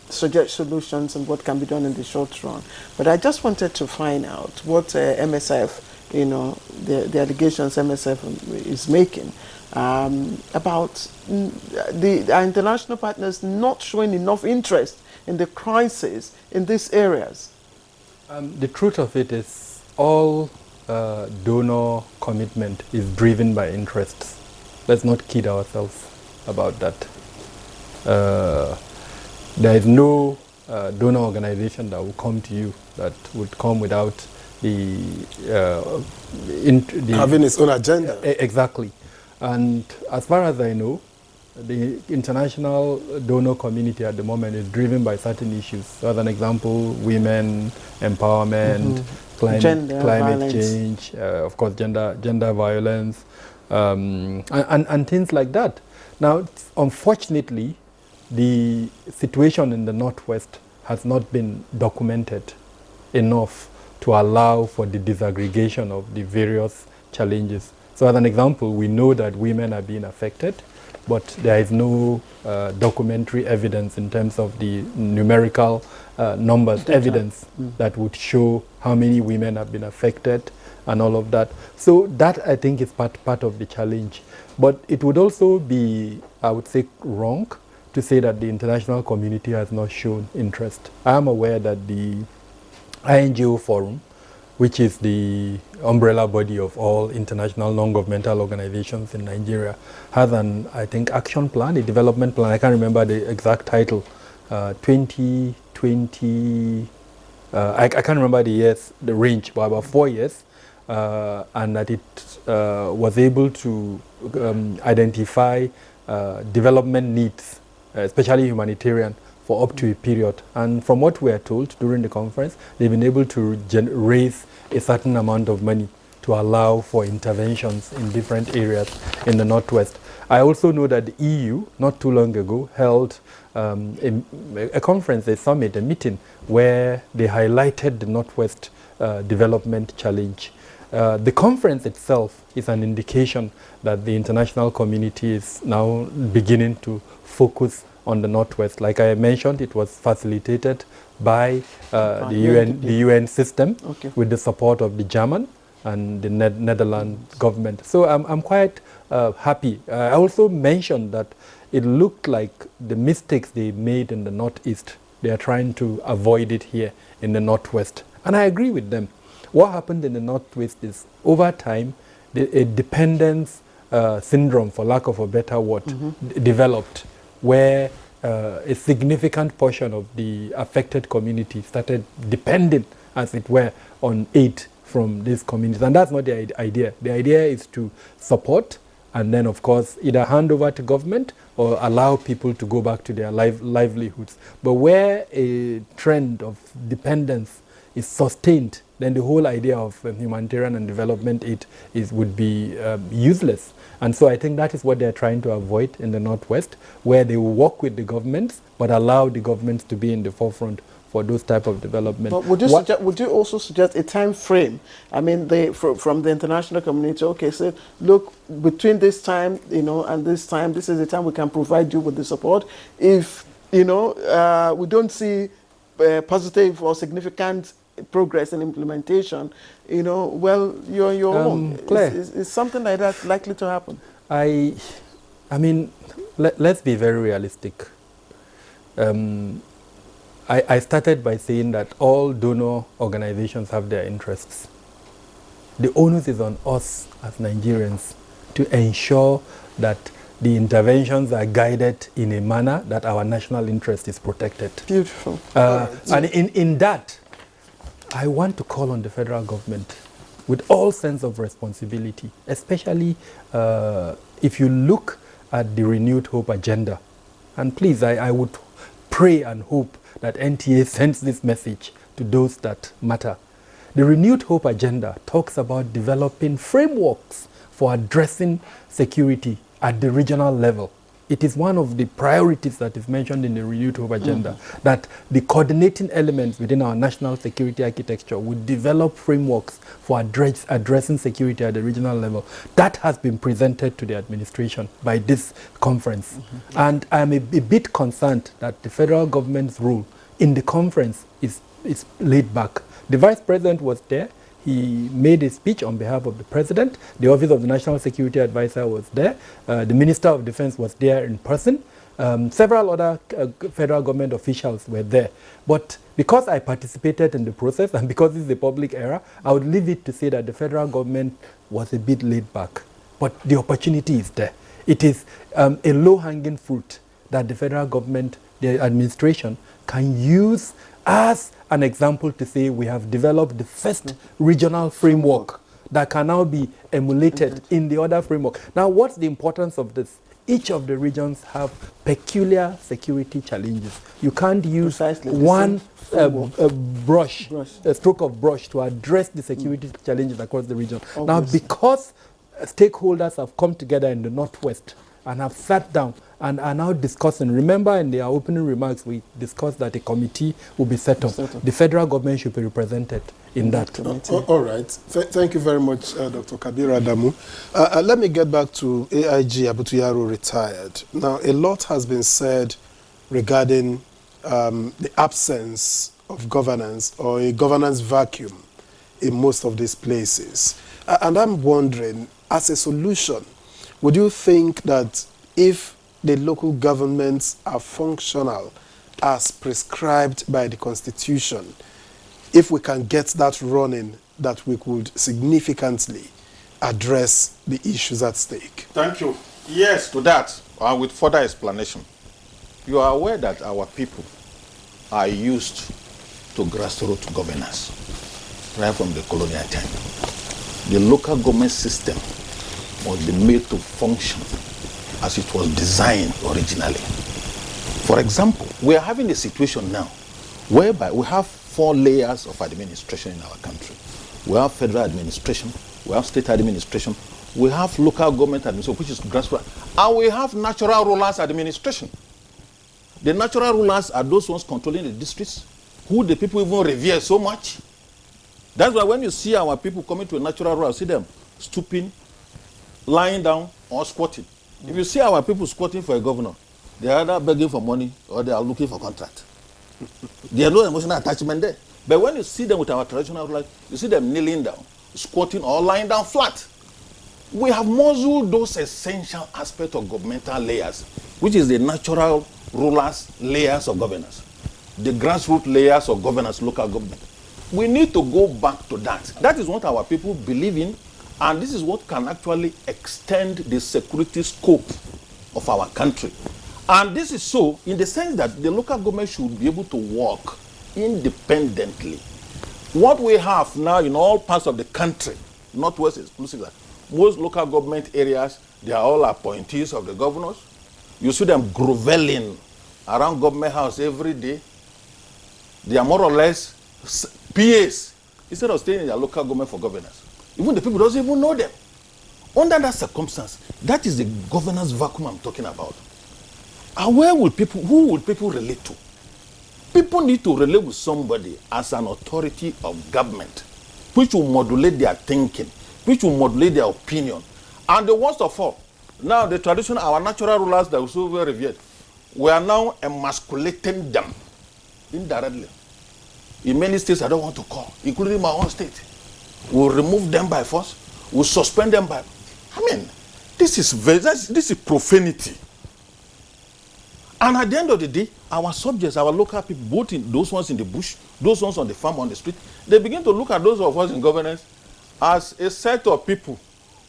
suggest solutions and what can be done in the short run. But I just wanted to find out what MSF, the allegations MSF is making about our international partners not showing enough interest in the crisis in these areas. The truth of it is all donor commitment is driven by interests. Let's not kid ourselves about that. There is no donor organization that will come to you that would come without having its own agenda. Exactly. And as far as I know, the international donor community at the moment is driven by certain issues. So as an example, women empowerment, climate change, of course, gender violence, and things like that. Now, unfortunately, the situation in the Northwest has not been documented enough to allow for the disaggregation of the various challenges. So as an example, we know that women are being affected, but there is no documentary evidence in terms of the numerical numbers, evidence that would show how many women have been affected and all of that. So that, I think, is part of the challenge. But it would also be, I would say, wrong to say that the international community has not shown interest. I am aware that the INGO Forum, which is the umbrella body of all international non-governmental organizations in Nigeria, has an, I think, action plan, a development plan. I can't remember the exact title, 2020, I can't remember the years, the range, but about 4 years, and that it was able to identify development needs, especially humanitarian, for up to a period. And from what we are told during the conference, they've been able to raise a certain amount of money to allow for interventions in different areas in the Northwest. I also know that the EU, not too long ago, held a conference, a summit, a meeting, where they highlighted the Northwest development challenge. The conference itself is an indication that the international community is now beginning to focus on the Northwest. Like I mentioned, it was facilitated by the UN system with the support of the German and the Netherlands government. So I'm quite happy. I also mentioned that it looked like the mistakes they made in the Northeast, they are trying to avoid it here in the Northwest. And I agree with them. What happened in the Northwest is, over time, a dependence syndrome, for lack of a better word, developed, where a significant portion of the affected community started depending, as it were, on aid from these communities. And that's not the idea. The idea is to support and then, of course, either hand over to government or allow people to go back to their livelihoods. But where a trend of dependence is sustained, then the whole idea of humanitarian and development aid would be useless. And so I think that is what they're trying to avoid in the Northwest, where they will work with the governments, but allow the governments to be in the forefront for those type of development. But would you also suggest a time frame? I mean, from the international community, okay, so look, between this time, and this time, this is the time we can provide you with the support. If, we don't see positive or significant progress in implementation, well, you're your own. Is something like that likely to happen? I mean, let's be very realistic. I started by saying that all donor organizations have their interests. The onus is on us as Nigerians to ensure that the interventions are guided in a manner that our national interest is protected. Beautiful. And in that, I want to call on the federal government with all sense of responsibility, especially if you look at the renewed hope agenda. And please, I would pray and hope that NTA sends this message to those that matter. The renewed hope agenda talks about developing frameworks for addressing security at the regional level. It is one of the priorities that is mentioned in the renewed hope agenda, that the coordinating elements within our national security architecture would develop frameworks for addressing security at the regional level. That has been presented to the administration by this conference. And I'm a bit concerned that the federal government's role in the conference is laid back. The vice president was there. He made a speech on behalf of the president. The Office of the National Security Advisor was there. The Minister of Defense was there in person. Several other federal government officials were there. But because I participated in the process and because it's a public era, I would leave it to say that the federal government was a bit laid back. But the opportunity is there. It is a low-hanging fruit that the federal government, the administration, can use as an example to say we have developed the first regional framework that can now be emulated in the other framework. Now, what's the importance of this? Each of the regions have peculiar security challenges. You can't use one stroke of brush to address the security challenges across the region. Obviously. Now, because stakeholders have come together in the Northwest and have sat down and are now discussing. Remember, in their opening remarks, we discussed that a committee will be set up. The federal government should be represented in that committee. All right. Thank you very much, Dr. Kabiru Adamu. Let me get back to AIG Abutuyaro retired. Now, a lot has been said regarding the absence of governance or a governance vacuum in most of these places. And I'm wondering, as a solution, would you think that if the local governments are functional as prescribed by the Constitution, if we can get that running, that we could significantly address the issues at stake? Thank you. Yes, to that, with further explanation. You are aware that our people are used to grassroots governance right from the colonial time. The local government system must be made to function as it was designed originally. For example, we are having a situation now whereby we have 4 layers of administration in our country. We have federal administration, we have state administration, we have local government administration, which is grassroots, and we have natural rulers administration. The natural rulers are those ones controlling the districts, who the people even revere so much. That's why when you see our people coming to a natural ruler, see them stooping, lying down, or squatting. If you see our people squatting for a governor, they are either begging for money or they are looking for contract. There is no emotional attachment there. But when you see them with our traditional rulers, you see them kneeling down, squatting, or lying down flat. We have muzzled those essential aspects of governmental layers, which is the natural rulers layers of governance, the grassroots layers of governance, local government. We need to go back to that. That is what our people believe in, and this is what can actually extend the security scope of our country. And this is so in the sense that the local government should be able to work independently. What we have now in all parts of the country, Northwest exclusively, most local government areas, they are all appointees of the governors. You see them groveling around government house every day. They are more or less PAs instead of staying in their local government for governance. Even the people doesn't even know them. Under that circumstance, that is the governance vacuum I'm talking about. And who will people relate to? People need to relate with somebody as an authority of government, which will modulate their thinking, which will modulate their opinion. And the worst of all, now the traditional, our natural rulers that we so well revered, we are now emasculating them indirectly. In many states I don't want to call, including my own state. We'll remove them by force, we'll suspend them by... I mean, this is profanity. And at the end of the day, our subjects, our local people, both in those ones in the bush, those ones on the farm, on the street, they begin to look at those of us in governance as a set of people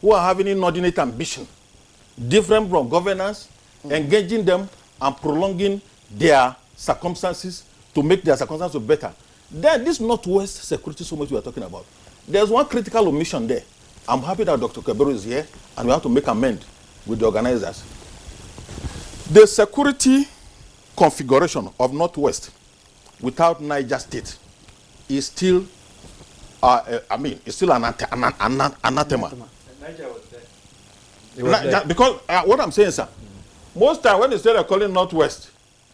who are having inordinate ambition, different from governance, engaging them and prolonging their circumstances to make their circumstances better. Then this Northwest security so much we are talking about, There's one critical omission there. I'm happy that Dr. Kabiru is here, and we have to make amend with the organizers. The security configuration of Northwest without Niger State is still, it's still an anathema. Niger was there. Because what I'm saying, sir, most time when they say they're calling Northwest,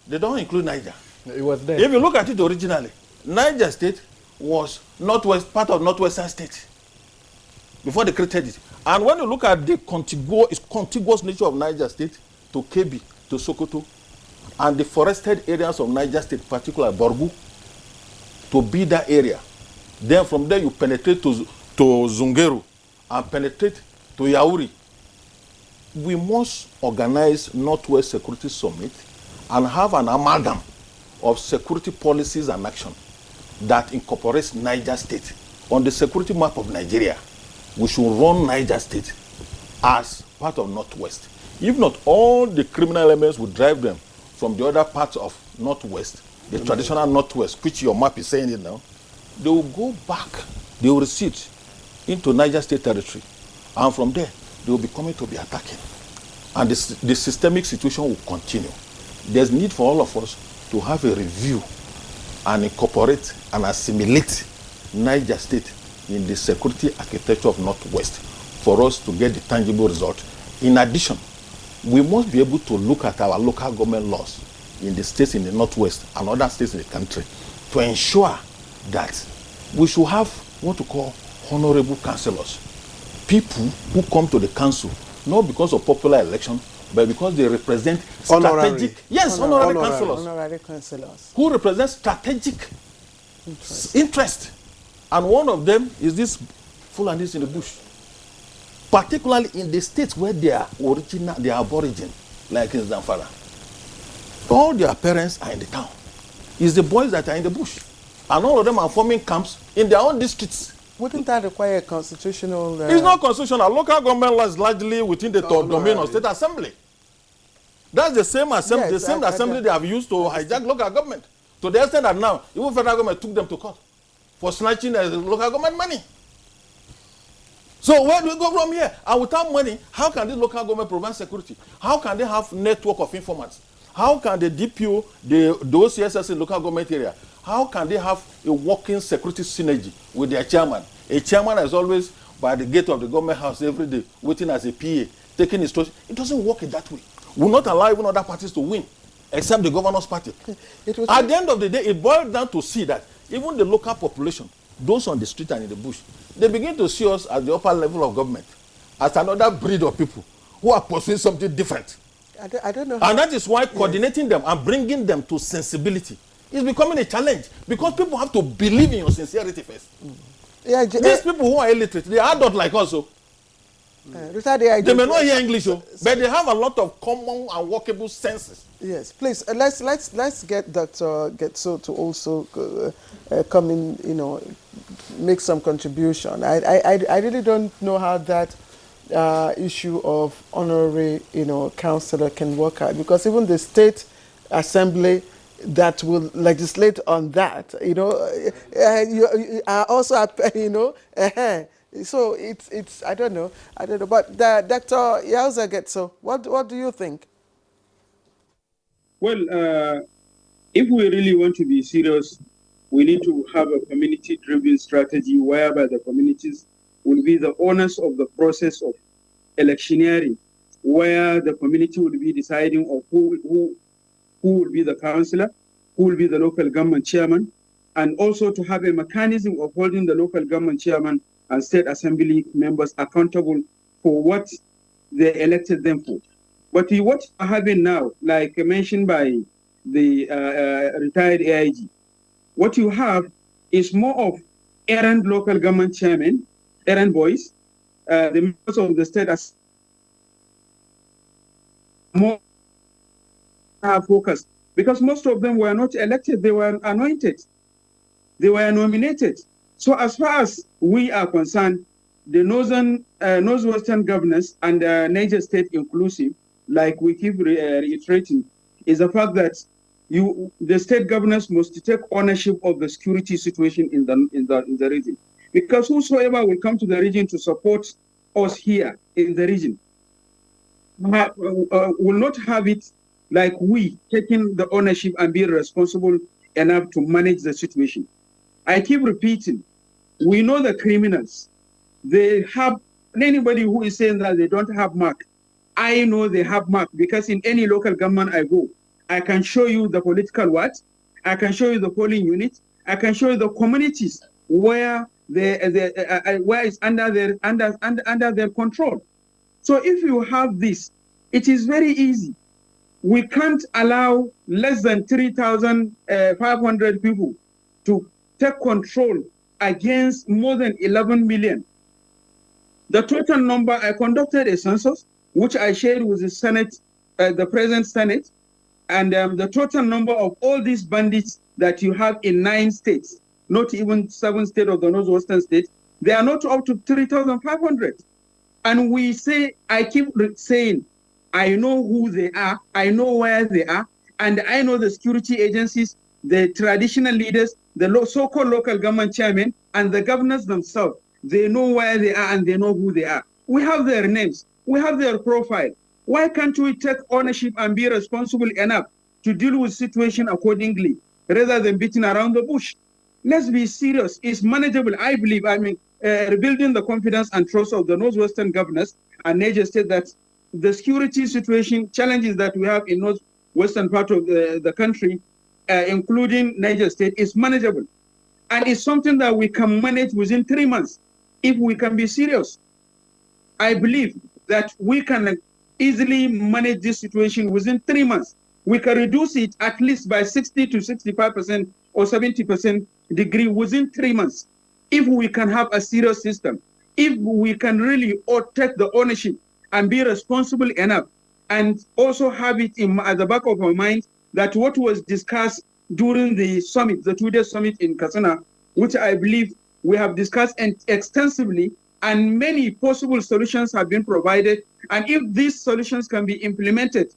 they don't include Niger. It was there. If you look at it originally, Niger State was Northwest, part of Northwestern State before they created it. And when you look at the contiguous nature of Niger State to Kebbi, to Sokoto, and the forested areas of Niger State, particularly Borgu, to Bida area, then from there you penetrate to Zungeru and penetrate to Yauri. We must organize Northwest Security Summit and have an amalgam of security policies and action that incorporates Niger State. On the security map of Nigeria, we should run Niger State as part of Northwest. If not, all the criminal elements will drive them from the other parts of Northwest, the traditional Northwest, which your map is saying it now. They will go back, they will recede into Niger State territory, and from there, they will be coming to be attacking. And the systemic situation will continue. There's need for all of us to have a review and incorporate and assimilate Niger State in the security architecture of Northwest for us to get the tangible result. In addition, we must be able to look at our local government laws in the states in the Northwest and other states in the country to ensure that we should have what we call honorable councillors. People who come to the council not because of popular election, but because they represent strategic, honorary councillors. Honorary councillors. Who represent strategic interest. And one of them is this Fulanis in the bush. Particularly in the states where they are of origin, like in Zamfara. All their parents are in the town. It's the boys that are in the bush. And all of them are forming camps in their own districts. Wouldn't that require a constitutional... It's not constitutional. Local government law is largely within the domain of state assembly. That's the same assembly, assembly they have used to hijack local government. To the extent that now, even federal government took them to court for snatching local government money. So where do we go from here? And without money, how can this local government provide security? How can they have network of informants? How can the DPO, the OCSS in local government area, how can they have a working security synergy with their chairman? A chairman is always by the gate of the government house every day, waiting as a PA, taking instructions. It doesn't work in that way. We will not allow even other parties to win, except the governor's party. At the end of the day, it boils down to see that even the local population, those on the street and in the bush, they begin to see us at the upper level of government as another breed of people who are pursuing something different. I don't know. And that is why coordinating them and bringing them to sensibility is becoming a challenge, because people have to believe in your sincerity first. These people who are illiterate, they are adults like us. They may not hear English, but they have a lot of common and workable senses. Yes, please, let's get Dr. Getso to also come in, make some contribution. I really don't know how that issue of honorary, councillor can work out, because even the state assembly that will legislate on that, you are also, so it's I don't know, but Dr. Yauza Getso, what do you think? Well, if we really want to be serious, we need to have a community-driven strategy whereby the communities will be the owners of the process of electioneering, where the community will be deciding of who will be the councillor, who will be the local government chairman, and also to have a mechanism of holding the local government chairman and state assembly members accountable for what they elected them for. But what are having now, like mentioned by the retired AIG, what you have is more of errand local government chairman, errand boys, the members of the state as more focused, because most of them were not elected, they were anointed, they were nominated. So as far as we are concerned, the northwestern governors and Niger State inclusive, like we keep reiterating, is the fact that the state governors must take ownership of the security situation in the region. Because whosoever will come to the region to support us here in the region will not have it like we taking the ownership and be responsible enough to manage the situation. I keep repeating, we know the criminals. They have, anybody who is saying that they don't have mark, I know they have mark, because in any local government I go, I can show you the political what, I can show you the polling unit, I can show you the communities where where it's under their control. So if you have this, it is very easy. We can't allow less than 3,500 people to take control against more than 11 million. The total number, I conducted a census, which I shared with the Senate, the present Senate, and the total number of all these bandits that you have in 9 states, not even 7 states of the northwestern states, they are not up to 3,500. And we say, I keep saying, I know who they are, I know where they are, and I know the security agencies, the traditional leaders, the so-called local government chairmen, and the governors themselves. They know where they are and they know who they are. We have their names, we have their profile. Why can't we take ownership and be responsible enough to deal with situation accordingly, rather than beating around the bush? Let's be serious. It's manageable, I believe. Rebuilding the confidence and trust of the northwestern governors and Niger State, that the security situation challenges that we have in northwestern part of the country, including Niger State, is manageable. And it's something that we can manage within 3 months if we can be serious. I believe that we can easily manage this situation within 3 months. We can reduce it at least by 60 to 65% or 70% degree within 3 months. If we can have a serious system, if we can really take the ownership and be responsible enough, and also have it at the back of our mind that what was discussed during the summit, the 2-day summit in Katsina, which I believe we have discussed extensively, and many possible solutions have been provided. And if these solutions can be implemented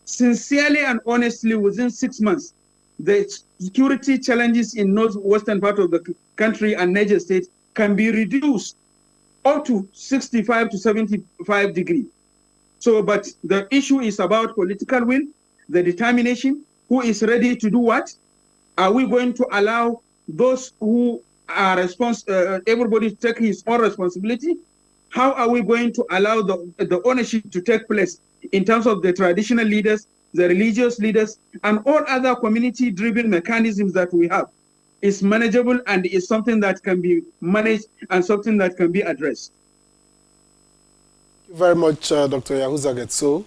sincerely and honestly within 6 months, the security challenges in northwestern part of the country and Niger State can be reduced up to 65 to 75 degrees. So, but the issue is about political will, the determination, who is ready to do what? Are we going to allow those who are everybody to take his own responsibility? How are we going to allow the ownership to take place in terms of the traditional leaders, the religious leaders, and all other community-driven mechanisms that we have? Is manageable and is something that can be managed and something that can be addressed. Thank you very much, Dr. Yahuza Getso.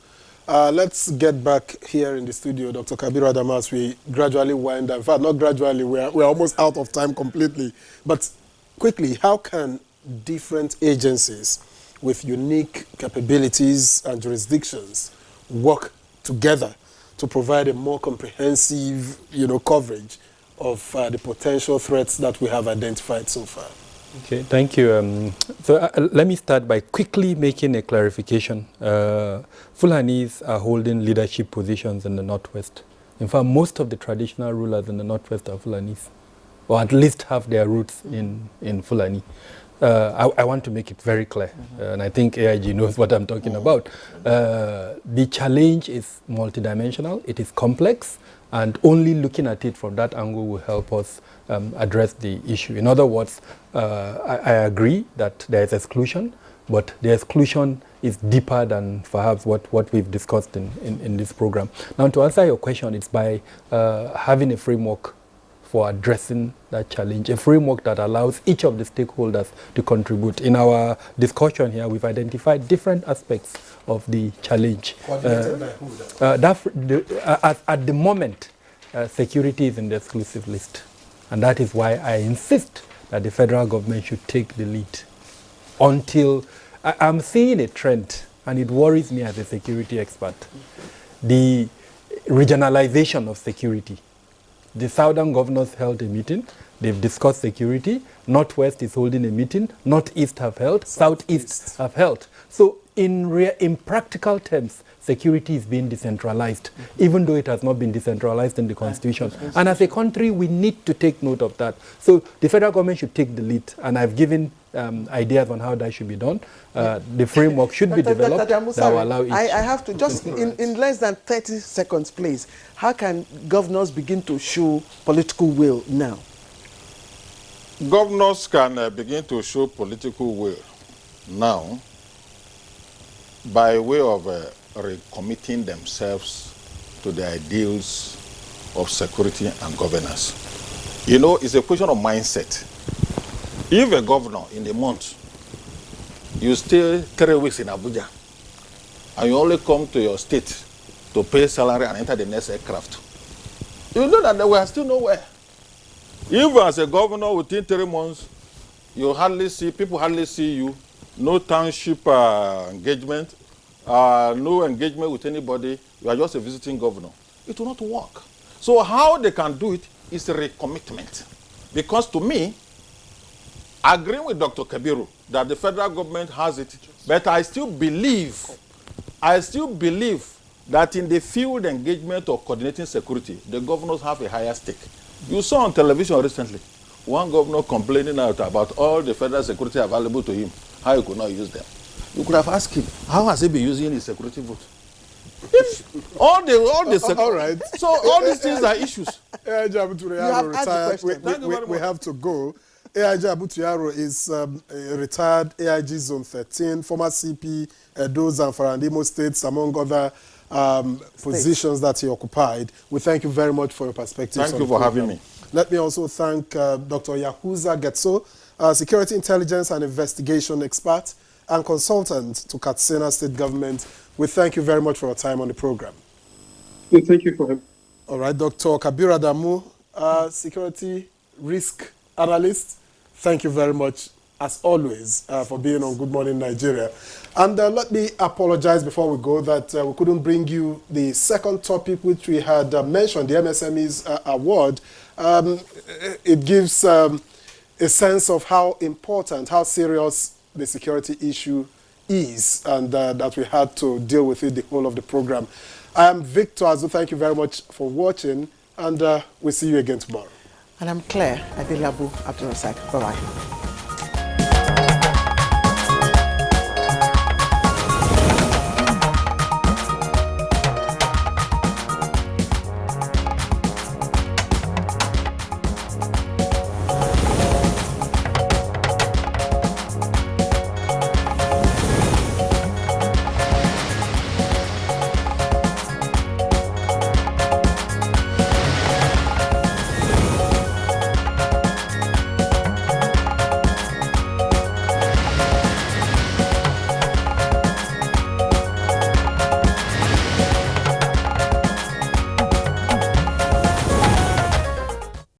Let's get back here in the studio, Dr. Kabiru Adamu, as we gradually wind down. In fact, not gradually, we're almost out of time completely. But quickly, how can different agencies with unique capabilities and jurisdictions work together to provide a more comprehensive, coverage of the potential threats that we have identified so far? Okay, thank you. Let me start by quickly making a clarification. Fulanis are holding leadership positions in the Northwest. In fact, most of the traditional rulers in the Northwest are Fulanis, or at least have their roots in Fulani. I want to make it very clear, and I think AIG knows what I'm talking about. The challenge is multidimensional, it is complex, and only looking at it from that angle will help us address the issue. In other words, I agree that there is exclusion, but the exclusion is deeper than perhaps what we've discussed in this program. Now, to answer your question, it's by having a framework for addressing that challenge, a framework that allows each of the stakeholders to contribute. In our discussion here, we've identified different aspects of the challenge. At the moment, security is in the exclusive list. And that is why I insist that the federal government should take the lead. Until I'm seeing a trend, and it worries me as a security expert, the regionalization of security. The southern governors held a meeting. They've discussed security. Northwest is holding a meeting. Northeast have held. Southeast have held. So in practical terms, security is being decentralized, even though it has not been decentralized in the Constitution. And as a country, we need to take note of that. So the federal government should take the lead, and I've given ideas on how that should be done. The framework should be developed that will allow each. I have to, just in less than 30 seconds, please, how can governors begin to show political will now? Governors can begin to show political will now by way of recommitting themselves to the ideals of security and governance. You know, it's a question of mindset. If a governor in a month, you stay 3 weeks in Abuja, and you only come to your state to pay salary and enter the next aircraft, you know that we are still nowhere. If as a governor within 3 months, you hardly see, people hardly see you, no township engagement, no engagement with anybody, you are just a visiting governor, it will not work. So how they can do it is a recommitment. Because to me, agreeing with Dr. Kabiru that the federal government has it, but I still believe that in the field engagement of coordinating security, the governors have a higher stake. You saw on television recently, one governor complaining out about all the federal security available to him, how he could not use them. You could have asked him, how has he been using his security vote? If all right. So all these things are issues. We have to go. AIG Abutuyaro is a retired AIG Zone 13, former CP, Edo, Zamfara, and Imo States, among other positions that he occupied. We thank you very much for your perspective. Thank you for having me. Let me also thank Dr. Yahuza Getso, security intelligence and investigation expert and consultant to Katsina State Government. We thank you very much for your time on the program. Well, thank you for having me. All right, Dr. Kabiru Adamu, security risk analyst. Thank you very much, as always, for being on Good Morning Nigeria. And let me apologize before we go that we couldn't bring you the second topic which we had mentioned, the MSMEs award. It gives a sense of how important, how serious the security issue is, and that we had to deal with it the whole of the program. I am Victor Azu. Thank you very much for watching, and we'll see you again tomorrow. And I'm Claire Adilabu Abdulrasak. Bye-bye.